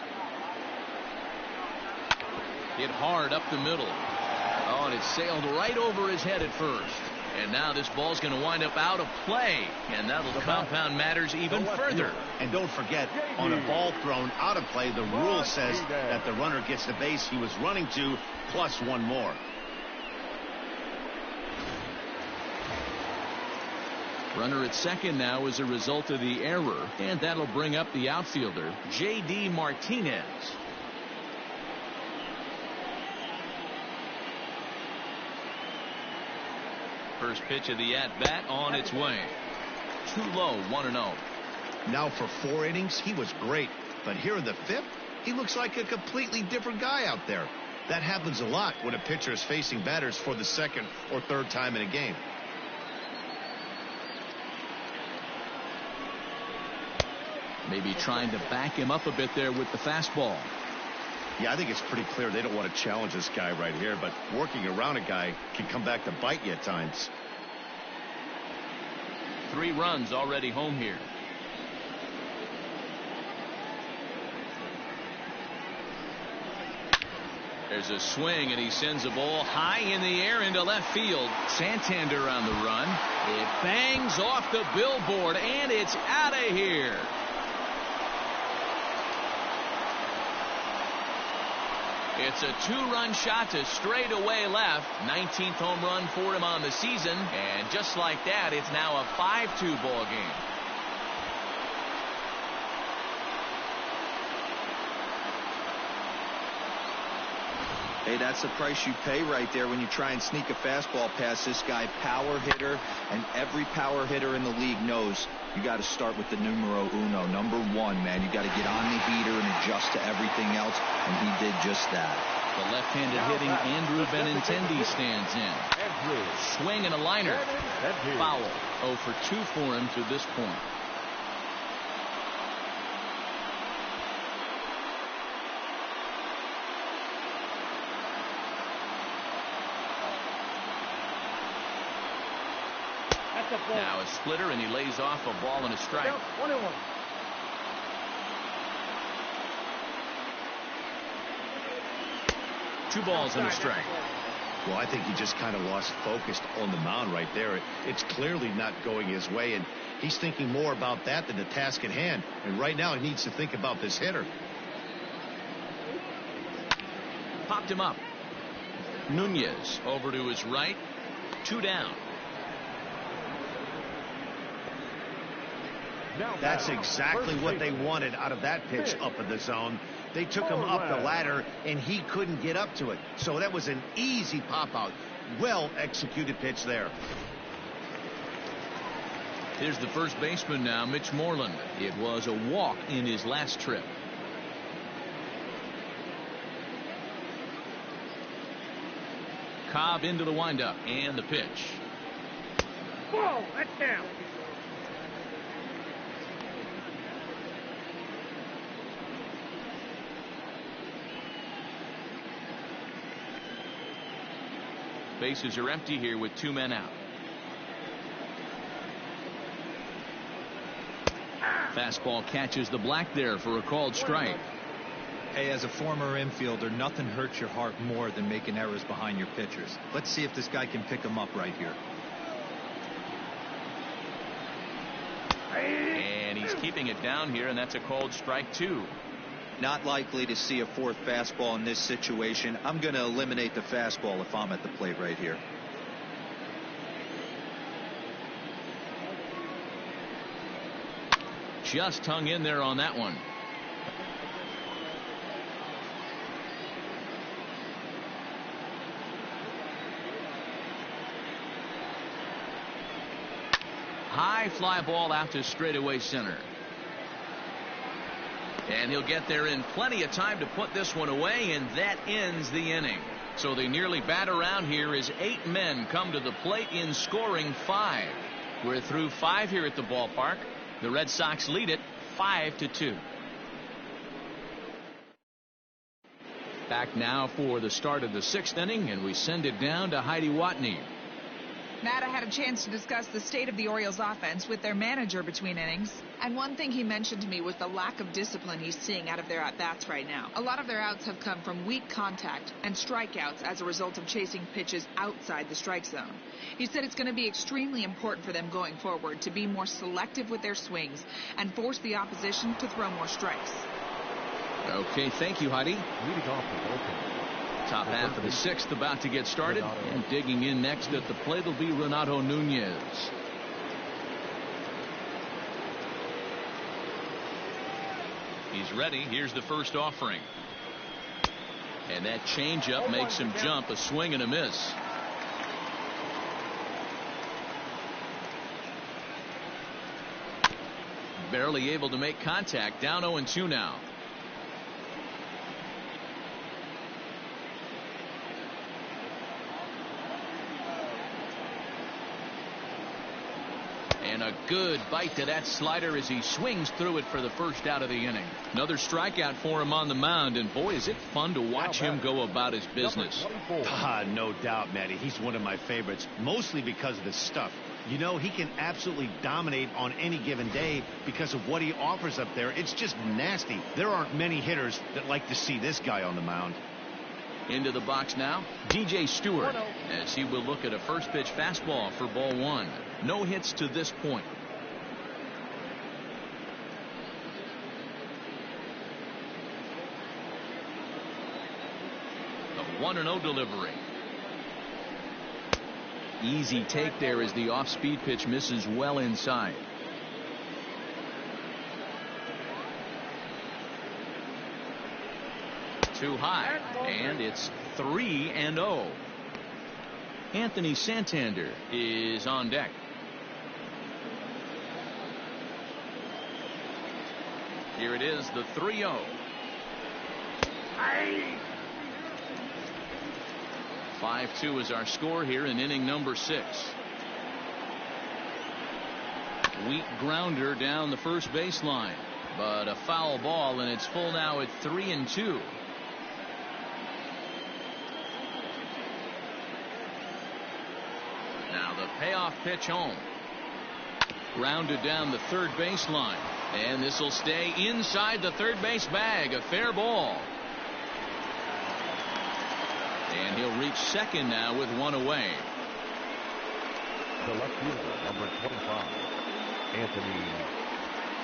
Hit hard up the middle. Oh, and it sailed right over his head at first. And now this ball's going to wind up out of play, and that'll compound matters even further. And don't forget, on a ball thrown out of play, the rule says that the runner gets the base he was running to, plus 1 more. Runner at second now as a result of the error, and that'll bring up the outfielder, J.D. Martinez. First pitch of the at-bat on its way. Too low, 1-0. Now for 4 innings, he was great. But here in the 5th, he looks like a completely different guy out there. That happens a lot when a pitcher is facing batters for the second or third time in a game. Maybe trying to back him up a bit there with the fastball. Yeah, I think it's pretty clear they don't want to challenge this guy right here, but working around a guy can come back to bite you at times. 3 runs already home here. There's a swing, and he sends a ball high in the air into left field. Santander on the run. It bangs off the billboard, and it's out of here. It's a 2-run shot to straightaway left. 19th home run for him on the season. And just like that, it's now a 5-2 ball game. Hey, that's the price you pay right there when you try and sneak a fastball past this guy. Power hitter, and every power hitter in the league knows you got to start with the numero uno, number 1, man. You got to get on the heater and adjust to everything else, and he did just that. The left-handed hitting Andrew Benintendi stands in. Swing and a liner. Foul. 0 for 2 for him to this point. Now a splitter, and he lays off a ball and a strike. 1-1. Two balls and a strike. Well, I think he just kind of lost focus on the mound right there. It's clearly not going his way, and he's thinking more about that than the task at hand. And right now he needs to think about this hitter. Popped him up. Nunez over to his right. 2 down. That's exactly what they wanted out of that pitch up in the zone. They took him up the ladder, and he couldn't get up to it. So that was an easy pop-out. Well-executed pitch there. Here's the first baseman now, Mitch Moreland. It was a walk in his last trip. Cobb into the windup, and the pitch. Ball, that's down. Bases are empty here with 2 men out. Fastball catches the black there for a called strike. Hey, as a former infielder, nothing hurts your heart more than making errors behind your pitchers. Let's see if this guy can pick them up right here. And he's keeping it down here, and that's a called strike 2. Not likely to see a 4th fastball in this situation. I'm going to eliminate the fastball if I'm at the plate right here. Just hung in there on that one. High fly ball out to straightaway center. And he'll get there in plenty of time to put this one away, and that ends the inning. So they nearly bat around here as 8 men come to the plate in scoring 5. We're through 5 here at the ballpark. The Red Sox lead it 5-2. Back now for the start of the 6th inning, and we send it down to Heidi Watney. Matt, I had a chance to discuss the state of the Orioles offense with their manager between innings. And one thing he mentioned to me was the lack of discipline he's seeing out of their at-bats right now. A lot of their outs have come from weak contact and strikeouts as a result of chasing pitches outside the strike zone. He said it's going to be extremely important for them going forward to be more selective with their swings and force the opposition to throw more strikes. Okay, thank you, Heidi. Leading off the bullpen. Top half of the 6th about to get started, and digging in next at the plate will be Renato Nunez. He's ready. Here's the first offering. And that changeup makes him jump. A swing and a miss. Barely able to make contact. Down 0-2 now. And a good bite to that slider as he swings through it for the first out of the inning. Another strikeout for him on the mound, and boy, is it fun to watch him go about his business. No doubt, Matty. He's one of my favorites, mostly because of his stuff. You know, he can absolutely dominate on any given day because of what he offers up there. It's just nasty. There aren't many hitters that like to see this guy on the mound. Into the box now, DJ Stewart, as he will look at a first pitch fastball for ball one. No hits to this point. The 1-0 delivery. Easy take there as the off-speed pitch misses well inside. Too high, and it's 3-0. Anthony Santander is on deck. Here it is, the 3-0. 5-2 is our score here in inning number 6. Weak grounder down the first baseline, but a foul ball, and it's full now at 3-2. Now the payoff pitch home. Grounded down the third baseline, and this will stay inside the third base bag. A fair ball. And he'll reach second now with one away. The left fielder, number 25, Anthony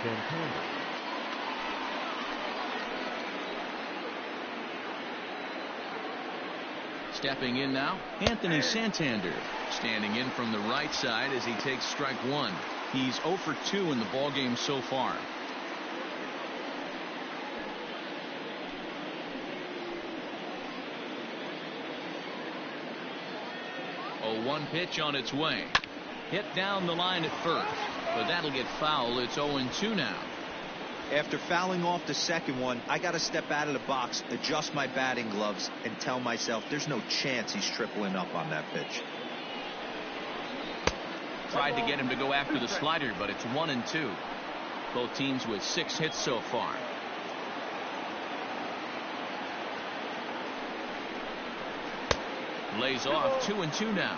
Santander. Stepping in now, Anthony Santander, standing in from the right side as he takes strike one. He's 0 for 2 in the ballgame so far. A 1 pitch on its way. Hit down the line at first, but that'll get foul. It's 0-2 now. After fouling off the second one, I got to step out of the box, adjust my batting gloves, and tell myself there's no chance he's tripling up on that pitch. Tried to get him to go after the slider, but it's 1-2. Both teams with 6 hits so far. Lays off 2-2 now.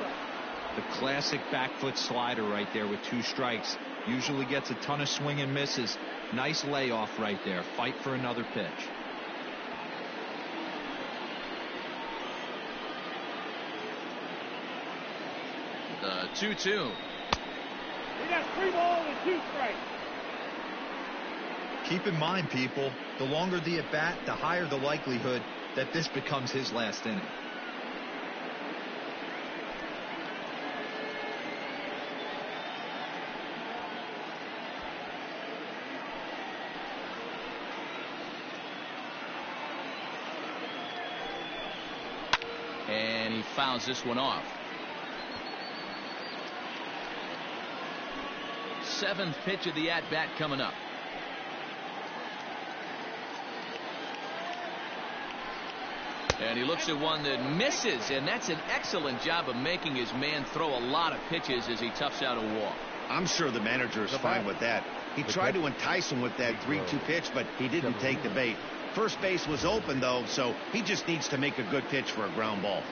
The classic back foot slider right there with 2 strikes. Usually gets a ton of swing and misses. Nice layoff right there. Fight for another pitch. The 2-2. We got 3 balls and 2 strikes. Keep in mind, people, the longer the at bat, the higher the likelihood that this becomes his last inning. And he fouls this one off. 7th pitch of the at-bat coming up. And he looks at one that misses, and that's an excellent job of making his man throw a lot of pitches as he toughs out a walk. I'm sure the manager is fine with that. He tried to entice him with that 3-2 pitch, but he didn't take the bait. First base was open, though, so he just needs to make a good pitch for a ground ball.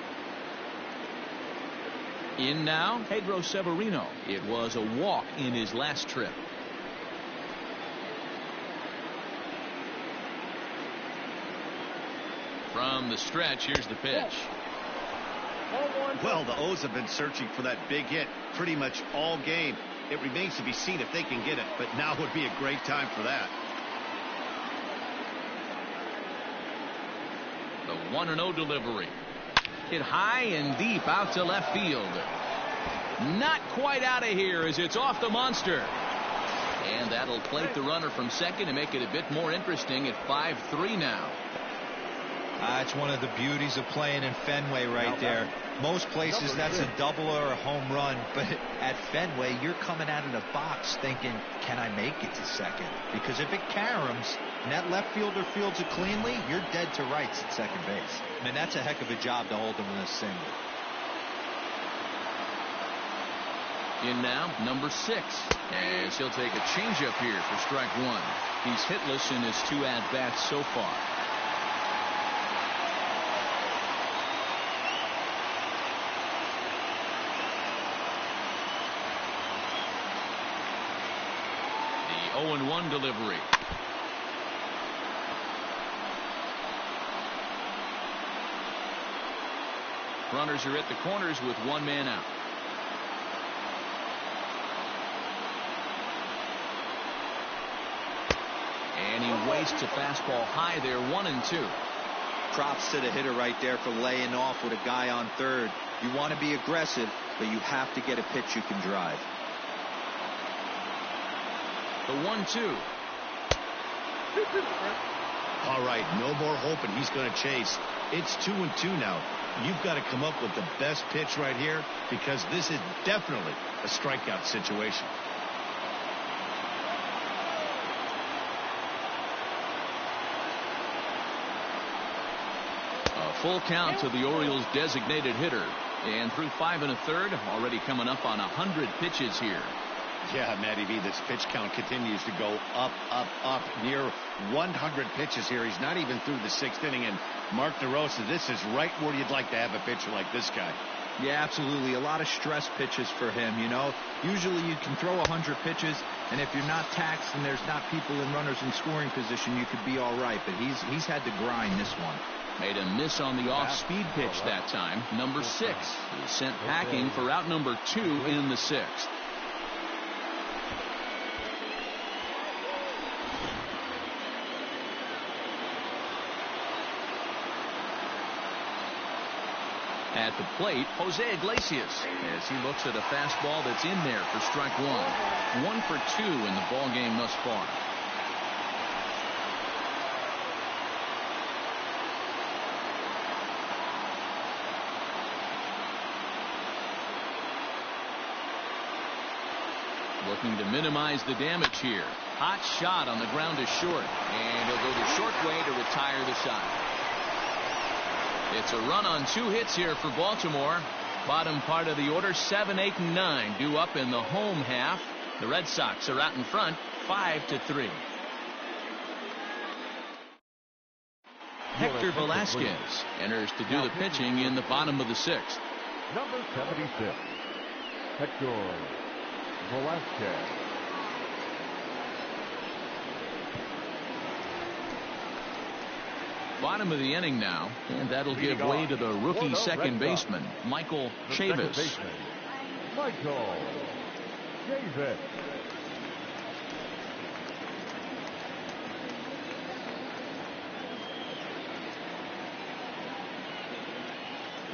In now, Pedro Severino. It was a walk in his last trip. From the stretch, here's the pitch. Well, the O's have been searching for that big hit pretty much all game. It remains to be seen if they can get it, but now would be a great time for that. The 1-0 delivery. Hit high and deep out to left field. Not quite out of here as it's off the monster. And that'll plate the runner from second and make it a bit more interesting at 5-3 now. It's one of the beauties of playing in Fenway right there. Most places that's a double or a home run, but at Fenway you're coming out of the box thinking, can I make it to second? Because if it caroms and that left fielder fields it cleanly, you're dead to rights at second base. I mean, that's a heck of a job to hold them in a single. In now, number 6, as he'll take a changeup here for strike 1. He's hitless in his 2 at-bats so far. The 0-1 delivery. Runners are at the corners with 1 man out. And he wastes a fastball high there, 1-2. Props to the hitter right there for laying off with a guy on third. You want to be aggressive, but you have to get a pitch you can drive. The 1-2. All right, no more hoping he's going to chase. It's 2-2 now. You've got to come up with the best pitch right here, because this is definitely a strikeout situation. A full count to the Orioles' designated hitter. And through 5 1/3, already coming up on 100 pitches here. Yeah, Matty V, this pitch count continues to go up, up, up. Near 100 pitches here. He's not even through the 6th inning. And Mark DeRosa, this is right where you'd like to have a pitcher like this guy. Yeah, absolutely. A lot of stress pitches for him, you know. Usually you can throw 100 pitches, and if you're not taxed and there's not people and runners in scoring position, you could be all right. But he's had to grind this one. Made a miss on the off-speed pitch that time. Number 6 is sent packing for out number 2 in the 6th. At the plate, Jose Iglesias, as he looks at a fastball that's in there for strike 1. 1 for 2 in the ball game thus far. Looking to minimize the damage here. Hot shot on the ground to short, and he'll go the short way to retire the side. It's a run on 2 hits here for Baltimore. Bottom part of the order, 7, 8, and 9 due up in the home half. The Red Sox are out in front, 5-3. Hector Velasquez enters to do the pitching in the bottom of the 6th. Number 76, Hector Velasquez. Bottom of the inning now, and that'll give way to the rookie second baseman, Michael Chavis. Michael Chavis.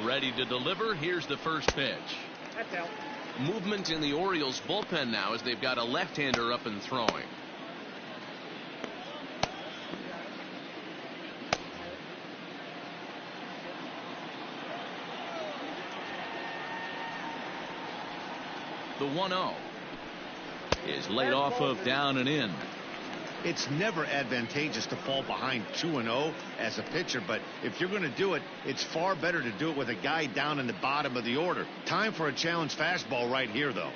Ready to deliver. Here's the first pitch. That's out. Movement in the Orioles bullpen now as they've got a left-hander up and throwing. The 1-0 is laid off of down and in. It's never advantageous to fall behind 2-0 as a pitcher, but if you're going to do it, it's far better to do it with a guy down in the bottom of the order. Time for a challenge fastball right here, though.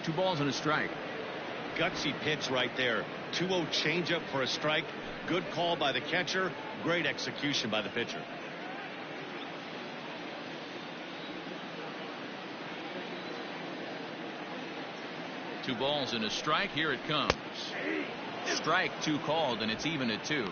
Two balls and a strike. Gutsy pitch right there. 2-0 changeup for a strike. Good call by the catcher. Great execution by the pitcher. Two balls and a strike. Here it comes. Strike 2 called, and it's even at 2.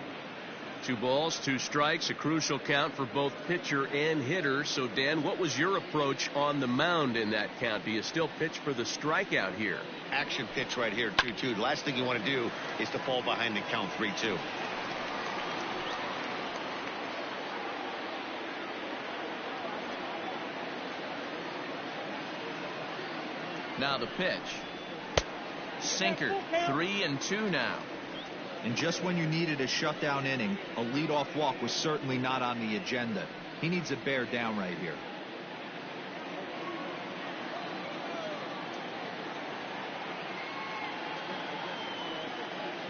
2 balls, 2 strikes, a crucial count for both pitcher and hitter. So, Dan, what was your approach on the mound in that count? Do you still pitch for the strikeout here? Action pitch right here, 2-2. The last thing you want to do is to fall behind the count 3-2. Now the pitch. Sinker, 3-2 now. And just when you needed a shutdown inning, a leadoff walk was certainly not on the agenda. He needs to bear down right here.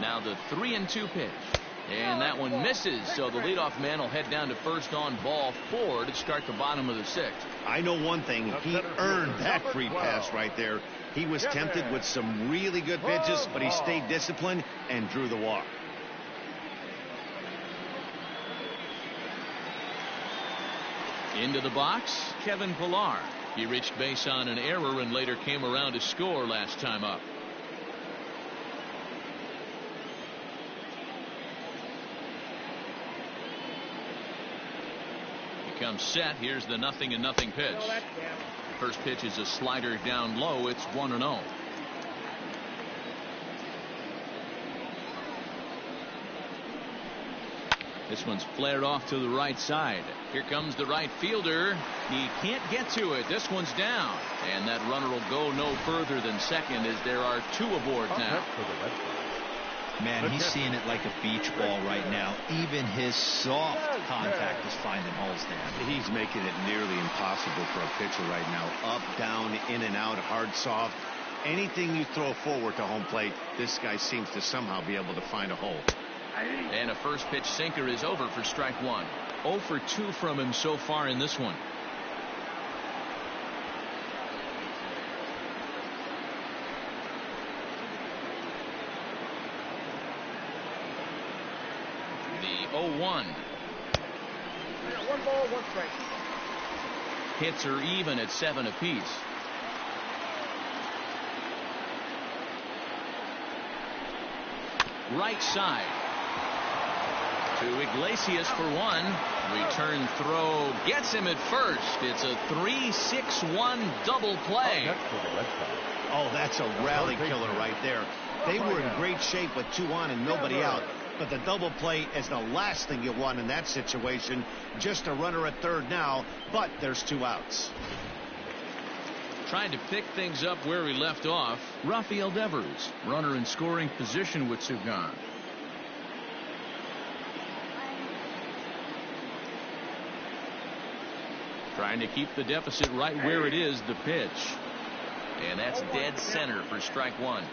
Now the 3-2 pitch. And that one misses, so the leadoff man will head down to first on ball 4 to start the bottom of the 6th. I know one thing. He earned that free pass right there. He was tempted with some really good pitches, but he stayed disciplined and drew the walk. Into the box, Kevin Pillar. He reached base on an error and later came around to score last time up. Comes set. Here's the 0-0 pitch. First pitch is a slider down low. It's 1-0. This one's flared off to the right side. Here comes the right fielder. He can't get to it. This one's down. And that runner will go no further than second as there are 2 aboard now. Man, he's seeing it like a beach ball right now. Even his soft contact is finding holes there. He's making it nearly impossible for a pitcher right now. Up, down, in and out, hard, soft. Anything you throw forward to home plate, this guy seems to somehow be able to find a hole. And a first pitch sinker is over for strike 1. 0 for 2 from him so far in this one. The 0-1. 1 ball, 1 strike. Hits are even at 7 apiece. Right side to Iglesias for 1. Return throw gets him at first. It's a 3-6-1 double play. Oh, that's a rally killer right there. They were in great shape with 2 on and nobody out. But the double play is the last thing you want in that situation. Just a runner at third now, but there's 2 outs. Trying to pick things up where he left off, Rafael Devers, runner in scoring position with 2 gone. Trying to keep the deficit right where it is, the pitch. And that's dead center for strike 1.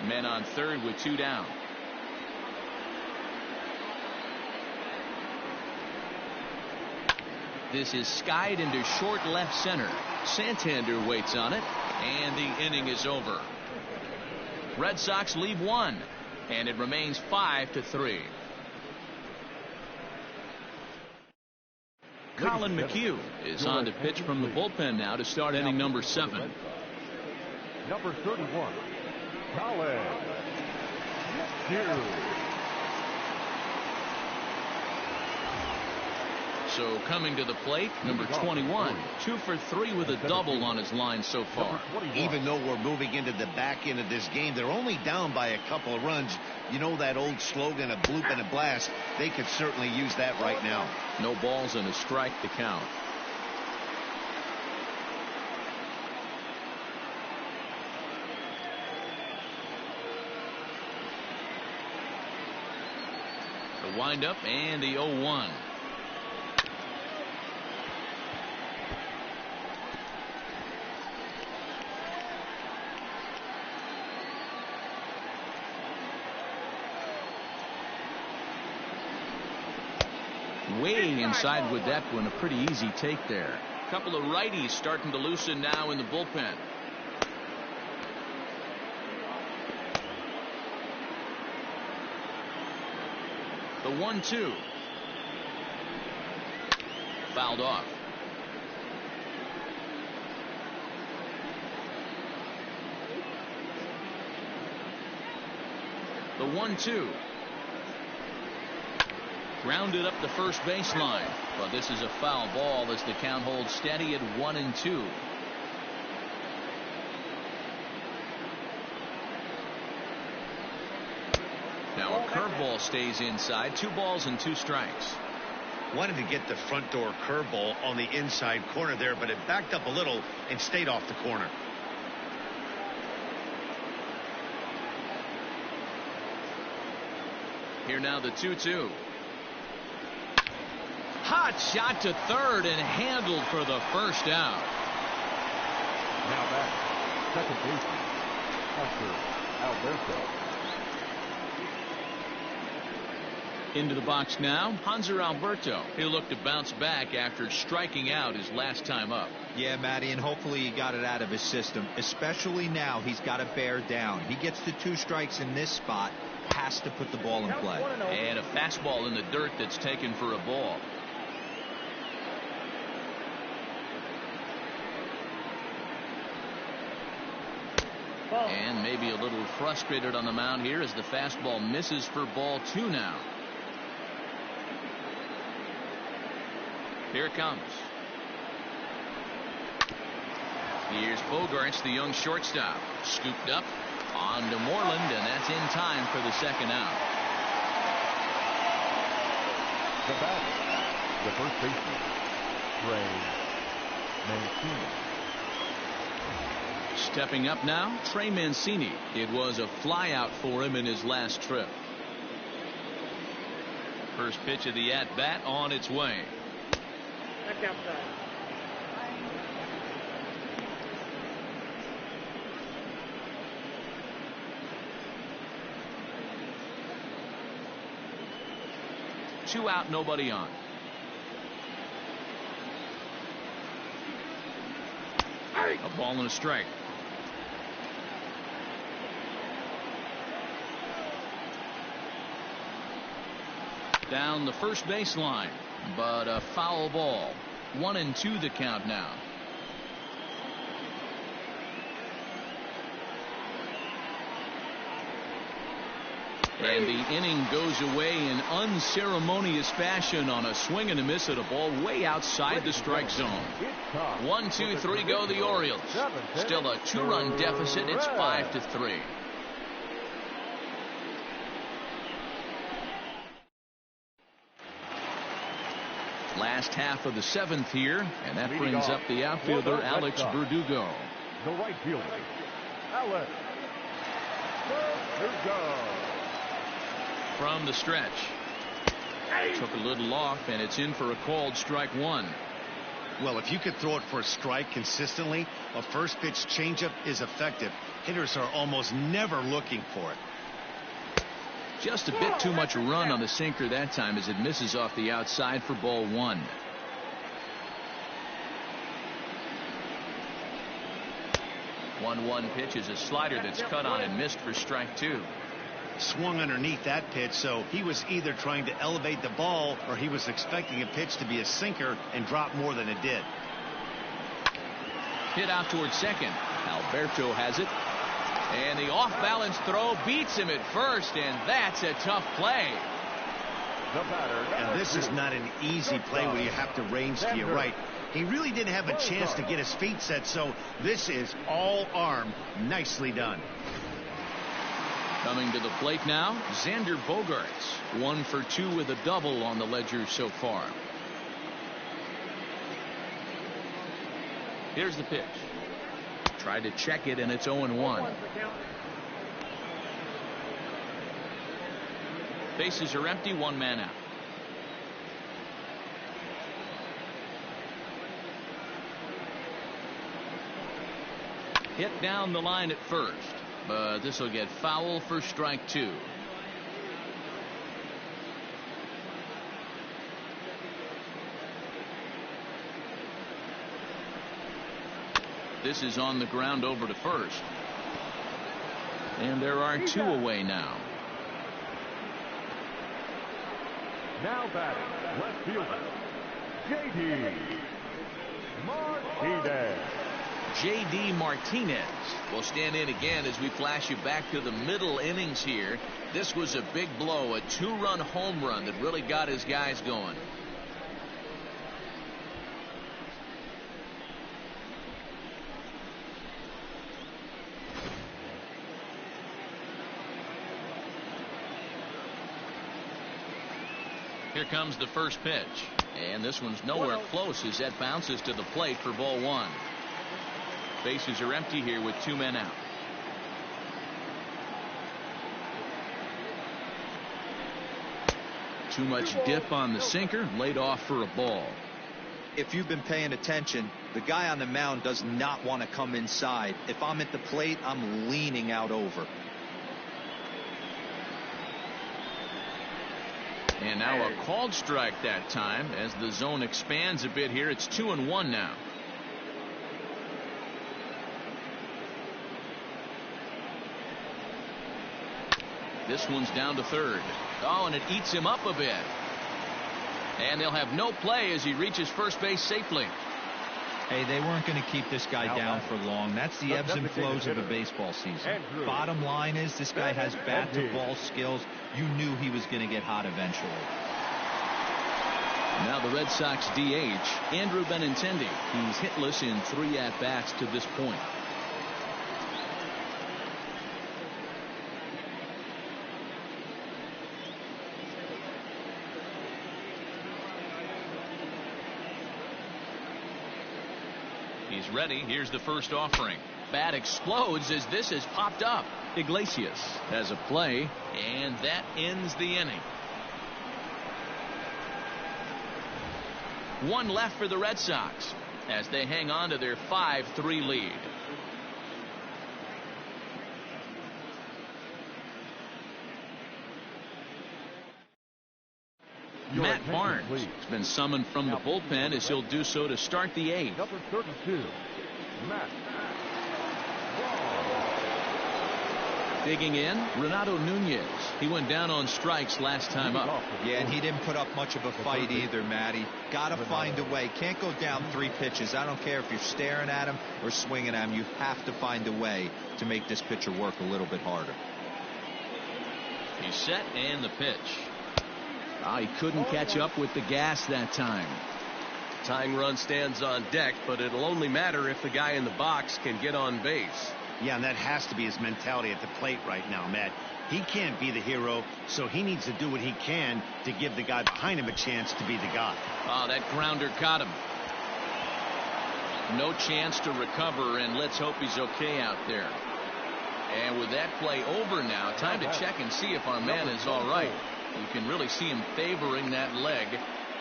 Men on third with 2 down. This is skied into short left center. Santander waits on it, and the inning is over. Red Sox lead 1, and it remains 5-3. Colin McHugh is on to pitch from the bullpen now to start inning number 7. Number 31, Colin McHugh. So coming to the plate, number 21, 2 for 3 with a double on his line so far. Even though we're moving into the back end of this game, they're only down by a couple of runs. You know that old slogan, a bloop and a blast. They could certainly use that right now. No balls and a strike to count. The windup and the 0-1. Way inside with that one. A pretty easy take there. A couple of righties starting to loosen now in the bullpen. The 1-2. Fouled off. The 1-2. Grounded up the first baseline, but this is a foul ball as the count holds steady at 1-2. Now a curveball stays inside. 2 balls and 2 strikes. Wanted to get the front door curveball on the inside corner there, but it backed up a little and stayed off the corner. Here now the 2-2. Hot shot to third and handled for the first out. Now back, second baseman, Hunter Alberto. Into the box now, Hanser Alberto. He'll look to bounce back after striking out his last time up. Yeah, Matty, and hopefully he got it out of his system. Especially now, he's got to bear down. He gets the 2 strikes in this spot, has to put the ball in play. And a fastball in the dirt that's taken for a ball. And maybe a little frustrated on the mound here as the fastball misses for ball 2 now. Here it comes. Here's Bogaerts, the young shortstop. Scooped up on to Moreland, and that's in time for the second out. The batter, the first baseman, Trey Mancini. Stepping up now, Trey Mancini. It was a flyout for him in his last trip. First pitch of the at-bat on its way. Back outside. Two out, nobody on. A ball and a strike. Down the first baseline, but a foul ball. 1-2 the count now. And the inning goes away in unceremonious fashion on a swing and a miss at a ball way outside the strike zone. 1, 2, 3 go the Orioles. Still a 2-run deficit. It's 5-3. Last half of the 7th here, and that brings up the outfielder Alex Verdugo. The right fielder, Alex Verdugo. From the stretch. Took a little off, and it's in for a called strike 1. Well, if you could throw it for a strike consistently, a first pitch changeup is effective. Hitters are almost never looking for it. Just a bit too much run on the sinker that time as it misses off the outside for ball 1. One pitch is a slider that's cut on and missed for strike 2. Swung underneath that pitch, so he was either trying to elevate the ball or he was expecting a pitch to be a sinker and drop more than it did. Hit out towards second. Alberto has it. And the off-balance throw beats him at first, and that's a tough play. The batter, and this is not an easy play when you have to range to your right. He really didn't have a chance to get his feet set, so this is all arm. Nicely done. Coming to the plate now, Xander Bogaerts. 1 for 2 with a double on the ledger so far. Here's the pitch. Tried to check it, and it's 0-1. Bases are empty, 1 man out. Hit down the line at first, but this will get foul for strike 2. This is on the ground over to first. And there are 2 away now. Now batting, left fielder, J.D. Martinez. J.D. Martinez will stand in again as we flash you back to the middle innings here. This was a big blow, a 2-run home run that really got his guys going. Here comes the first pitch, and this one's nowhere close as that bounces to the plate for ball 1. Bases are empty here with 2 men out. Too much dip on the sinker, laid off for a ball. If you've been paying attention, the guy on the mound does not want to come inside. If I'm at the plate, I'm leaning out over. And now a called strike that time as the zone expands a bit here. It's 2-1 now. This one's down to third. Oh, and it eats him up a bit. And they'll have no play as he reaches first base safely. Hey, they weren't going to keep this guy down for long. That's the ebbs and flows of a baseball season. Bottom line is this guy has bat-to-ball skills. You knew he was going to get hot eventually. Now the Red Sox DH, Andrew Benintendi. He's hitless in 3 at-bats to this point. He's ready. Here's the first offering. Bat explodes as this has popped up. Iglesias has a play, and that ends the inning. 1 left for the Red Sox as they hang on to their 5-3 lead. Matt Barnes has been summoned from the bullpen as he'll do so to start the 8th. Number 32, Matt. Digging in, Renato Nunez. He went down on strikes last time up. Yeah, and he didn't put up much of a fight either, Matty. Got to find a way. Can't go down 3 pitches. I don't care if you're staring at him or swinging at him. You have to find a way to make this pitcher work a little bit harder. He's set, and the pitch. He couldn't catch up with the gas that time. Tying run stands on deck, but it'll only matter if the guy in the box can get on base. Yeah, and that has to be his mentality at the plate right now, Matt. He can't be the hero, so he needs to do what he can to give the guy behind him a chance to be the guy. That grounder got him. No chance to recover, and let's hope he's okay out there. And with that play over now, time to check and see if our man is all right. You can really see him favoring that leg,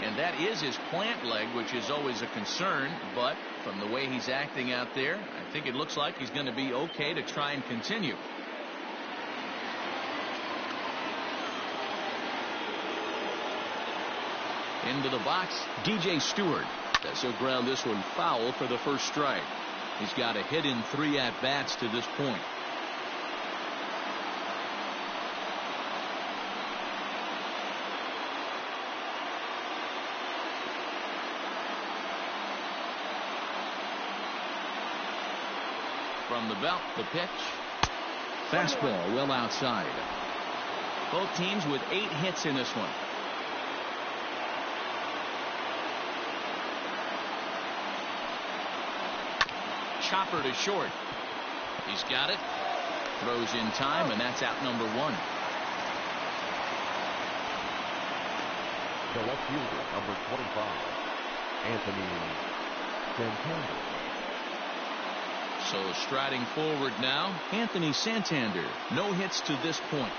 and that is his plant leg, which is always a concern. But from the way he's acting out there, I think it looks like he's going to be okay to try and continue. Into the box, DJ Stewart. As he'll ground this one foul for the first strike. He's got a hit in 3 at-bats to this point. From the belt, the pitch. Fastball well outside. Both teams with 8 hits in this one. Chopper to short. He's got it. Throws in time, and that's out number 1. The left fielder, number 25, Anthony Santander. So striding forward now, Anthony Santander. No hits to this point.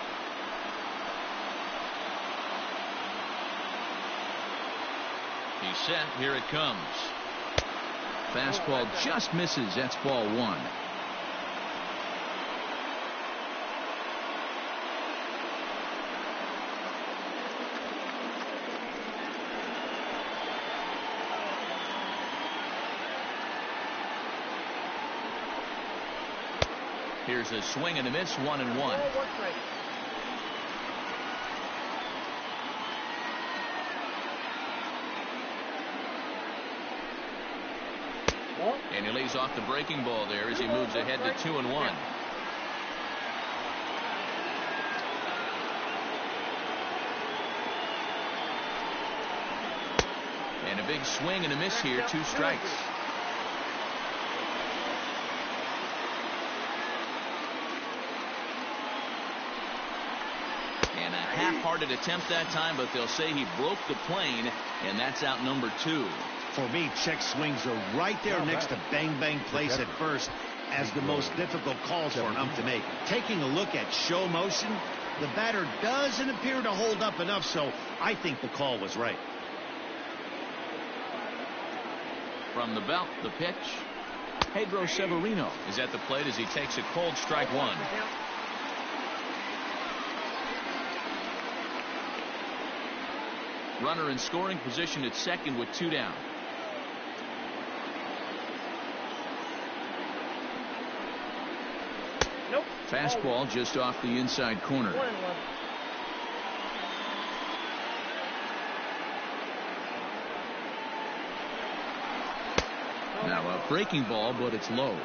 He's set. Here it comes. Fastball just misses. That's ball 1. Here's a swing and a miss, 1-1. And he lays off the breaking ball there as he moves ahead to 2-1. And a big swing and a miss here, 2 strikes. And a half-hearted attempt that time, but they'll say he broke the plane, and that's out number 2. For me, check swings are right there next to bang-bang place at first as the most difficult calls for an ump to make. Taking a look at show motion, the batter doesn't appear to hold up enough, so I think the call was right. From the belt, the pitch. Pedro Severino is at the plate as he takes a cold strike 1. Runner in scoring position at second with 2 down. Nope. Fastball just off the inside corner. 1-1. Now a breaking ball, but it's low.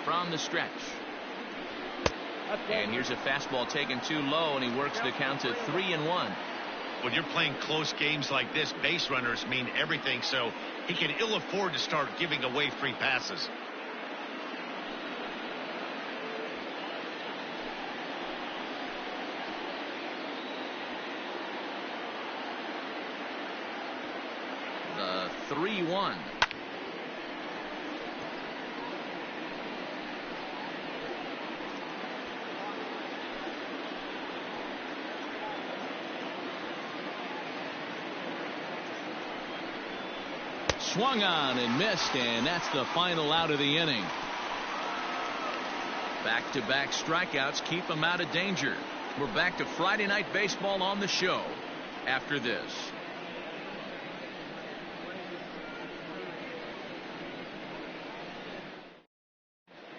From the stretch. And here's a fastball taken too low, and he works the count to 3-1. When you're playing close games like this, base runners mean everything, so he can ill afford to start giving away free passes. The 3-1. Swung on and missed, and that's the final out of the inning. Back-to-back strikeouts keep him out of danger. We're back to Friday Night Baseball on the show after this.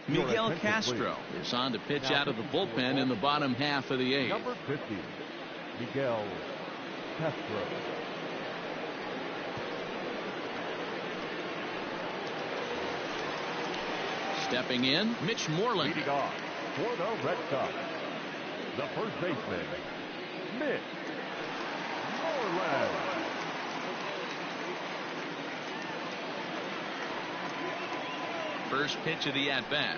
Miguel Castro is on to pitch out of the bullpen in the bottom half of the 8th. Number 50, Miguel Castro. Stepping in, Mitch Moreland. Leading off for the Red Sox, the first baseman, Mitch Moreland. First pitch of the at-bat.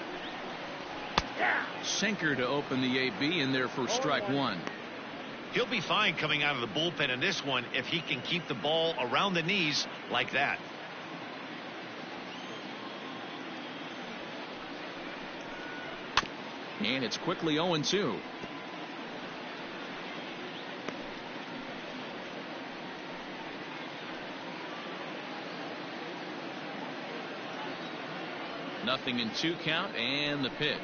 Sinker to open the AB in there for strike 1. He'll be fine coming out of the bullpen in this one if he can keep the ball around the knees like that. And it's quickly 0-2. Nothing in 2 count, and the pitch.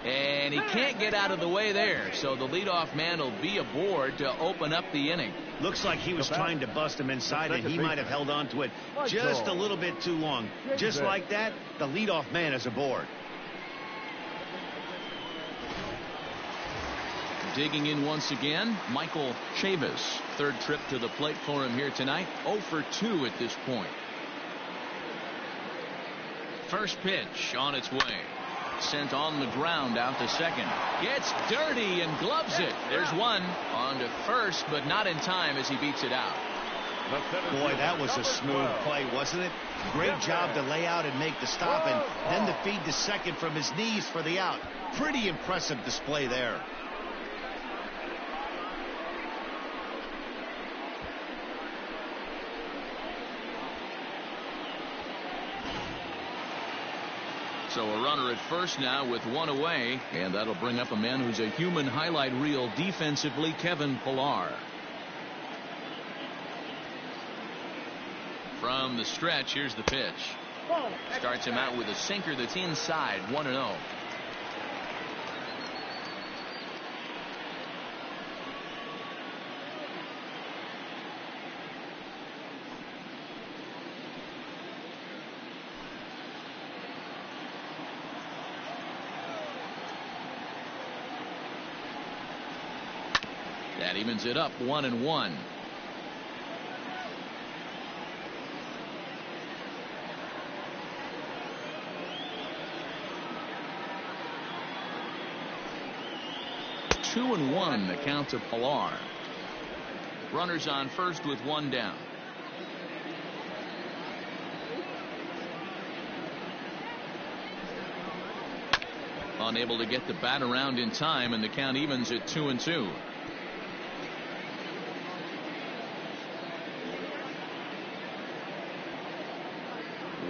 And he can't get out of the way there, so the leadoff man will be aboard to open up the inning. Looks like he was trying to bust him inside, and he might have held on to it just a little bit too long. Just like that, the leadoff man is aboard. Digging in once again, Michael Chavis. Third trip to the plate for him here tonight. 0 for 2 at this point. First pitch on its way. Sent on the ground out to second. Gets dirty and gloves it. There's one. On to first, but not in time as he beats it out. Boy, that was a smooth play, wasn't it? Great job to lay out and make the stop, and then to feed to second from his knees for the out. Pretty impressive display there. So a runner at first now with 1 away, and that'll bring up a man who's a human highlight reel defensively, Kevin Pillar. From the stretch, here's the pitch. Starts him out with a sinker that's inside, 1-0. That evens it up 1-1. Two and 1 the count to Pillar. Runners on first with 1 down. Unable to get the bat around in time, and the count evens at 2-2.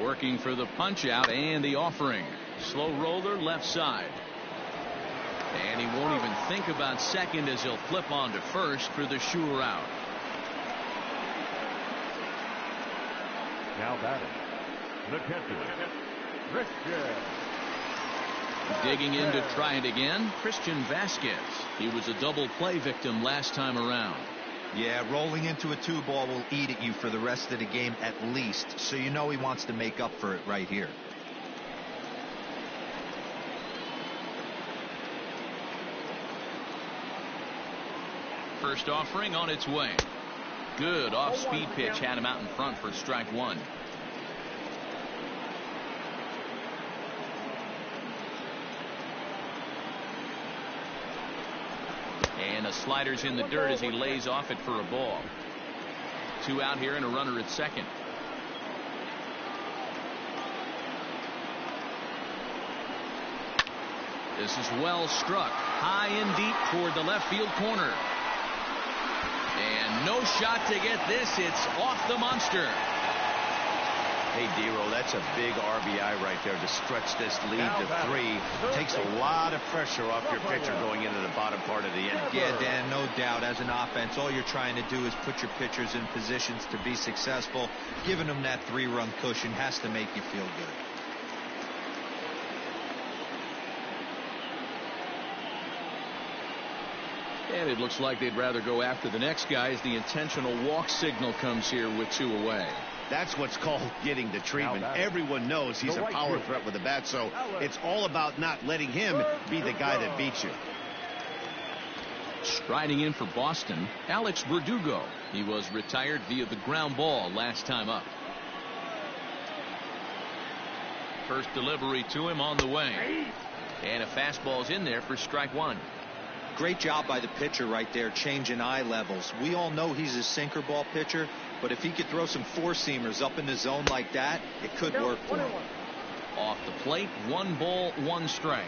Working for the punch out and the offering. Slow roller left side. And he won't even think about second as he'll flip on to first for the sure out. Now batting, the catcher, Christian. Digging in to try it again, Christian Vasquez. He was a double play victim last time around. Yeah, rolling into a 2-ball will eat at you for the rest of the game at least, so you know he wants to make up for it right here. First offering on its way. Good off-speed pitch had him out in front for strike one. And a slider's in the dirt as he lays off it for a ball. 2 out here and a runner at second. This is well struck. High and deep toward the left field corner. And no shot to get this. It's off the monster. Hey, D-Roll, that's a big RBI right there to stretch this lead to 3. Takes a lot of pressure off your pitcher going into the bottom part of the inning. Yeah, Dan, no doubt. As an offense, all you're trying to do is put your pitchers in positions to be successful. Giving them that 3-run cushion has to make you feel good. And it looks like they'd rather go after the next guy as the intentional walk signal comes here with 2 away. That's what's called getting the treatment. Everyone knows he's a power threat with the bat, so it's all about not letting him be the guy that beats you. Striding in for Boston, Alex Verdugo. He was retired via the ground ball last time up. First delivery to him on the way. And a fastball's in there for strike one. Great job by the pitcher right there, changing eye levels. We all know he's a sinker ball pitcher, but if he could throw some 4-seamers up in the zone like that, it could work for him. Off the plate, 1 ball, 1 strike.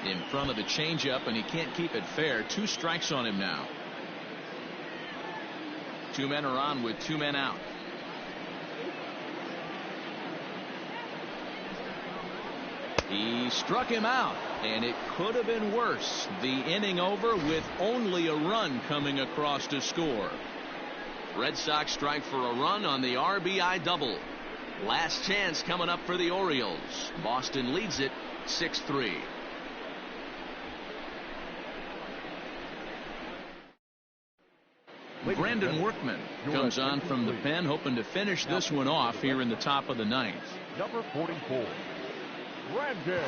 In front of the changeup, and he can't keep it fair. 2 strikes on him now. 2 men are on with 2 men out. He struck him out, and it could have been worse. The inning over with only a run coming across to score. Red Sox strike for a run on the RBI double. Last chance coming up for the Orioles. Boston leads it 6-3. Brandon Workman comes on from the pen, hoping to finish this one off here in the top of the 9th. Number 44. Brandon.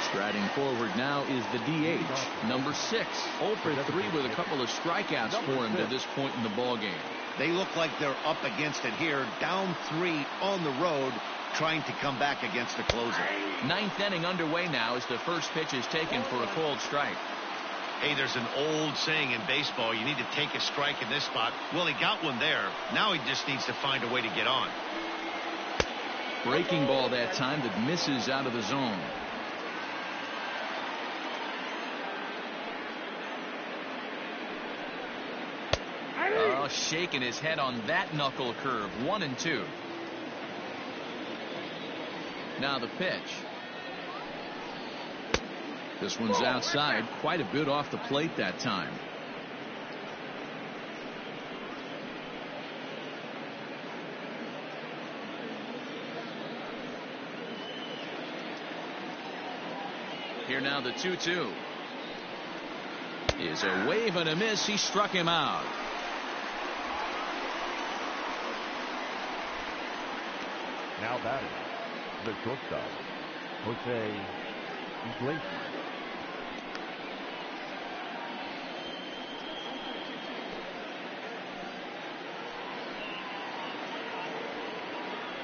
Striding forward now is the DH, number 6. 0 for 3 with a couple of strikeouts for him to this point in the ball game. They look like they're up against it here, down 3 on the road, trying to come back against the closer. 9th inning underway now as the first pitch is taken for a called strike. Hey, there's an old saying in baseball, you need to take a strike in this spot. Well, he got one there. Now he just needs to find a way to get on. Breaking ball that time that misses out of the zone. Oh, shaking his head on that knuckle curve. 1-2. Now the pitch. This one's outside, quite a bit off the plate that time. Here now the 2-2. Is a wave and a miss. He struck him out. Now batting, the shortstop, Jose Iglesias.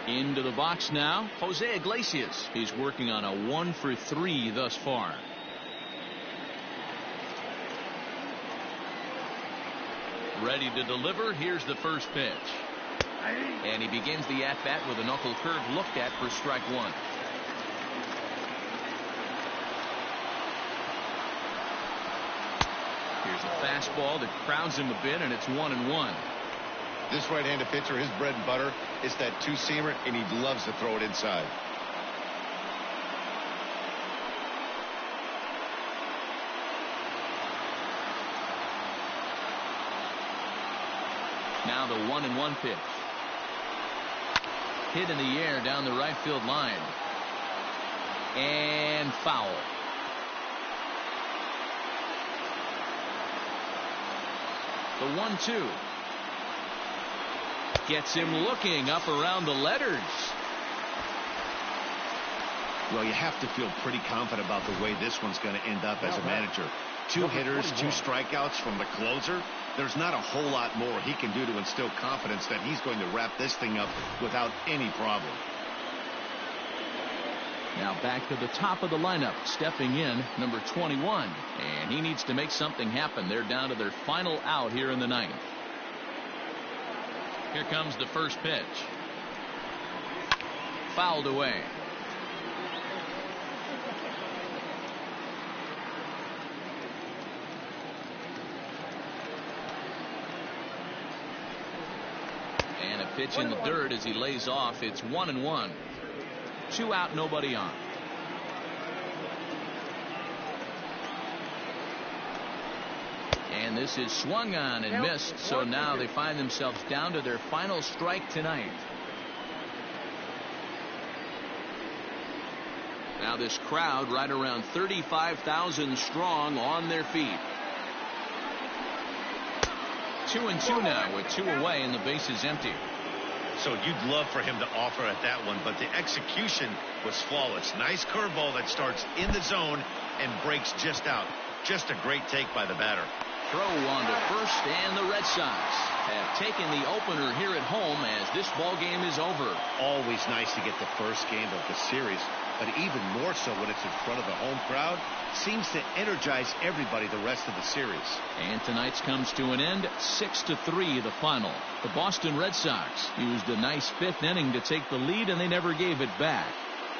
Into the box now, Jose Iglesias. He's working on a 1 for 3 thus far. Ready to deliver. Here's the first pitch. And he begins the at-bat with a knuckle curve looked at for strike one. Here's a fastball that crowds him a bit, and it's 1-1. This right-handed pitcher, his bread and butter is that 2-seamer, and he loves to throw it inside. Now the 1-1 pitch. Hit in the air down the right field line. And foul. The 1-2. Gets him looking up around the letters. Well, you have to feel pretty confident about the way this one's going to end up as a manager. 2 hitters, 2 strikeouts from the closer. There's not a whole lot more he can do to instill confidence that he's going to wrap this thing up without any problem. Now back to the top of the lineup, stepping in, number 21. And he needs to make something happen. They're down to their final out here in the 9th. Here comes the first pitch. Fouled away. And a pitch in the dirt as he lays off. It's 1-1. 2 out, nobody on. And this is swung on and missed, so now they find themselves down to their final strike tonight. Now this crowd right around 35,000 strong on their feet. 2-2 now with 2 away and the base is empty. So you'd love for him to offer at that one, but the execution was flawless. Nice curveball that starts in the zone and breaks just out. Just a great take by the batter. Throw on to first, and the Red Sox have taken the opener here at home as this ball game is over. Always nice to get the first game of the series, but even more so when it's in front of the home crowd. Seems to energize everybody the rest of the series. And tonight's comes to an end, 6-3 the final. The Boston Red Sox used a nice 5th inning to take the lead, and they never gave it back.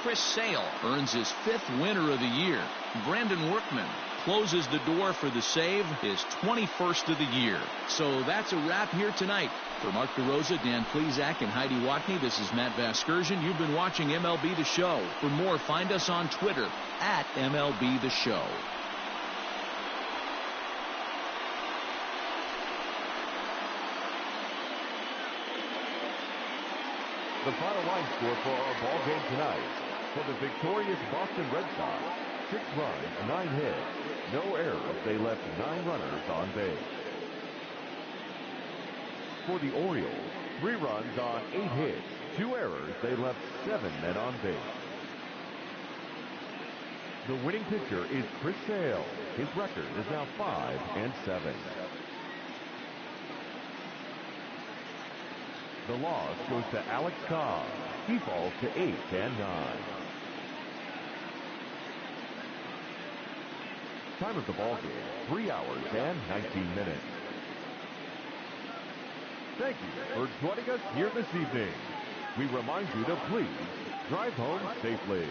Chris Sale earns his 5th winner of the year. Brandon Workman closes the door for the save, his 21st of the year. So that's a wrap here tonight. For Mark DeRosa, Dan Plesac, and Heidi Watney, this is Matt Vasgersian. You've been watching MLB The Show. For more, find us on Twitter at MLB The Show. The final line score for our ball game tonight. For the victorious Boston Red Sox, 6 runs, 9 hits, no errors. They left 9 runners on base. For the Orioles, 3 runs on 8 hits, 2 errors. They left 7 men on base. The winning pitcher is Chris Sale. His record is now 5-7. The loss goes to Alex Cobb. He falls to 8-9. Time of the ball game, 3 hours and 19 minutes. Thank you for joining us here this evening. We remind you to please drive home safely.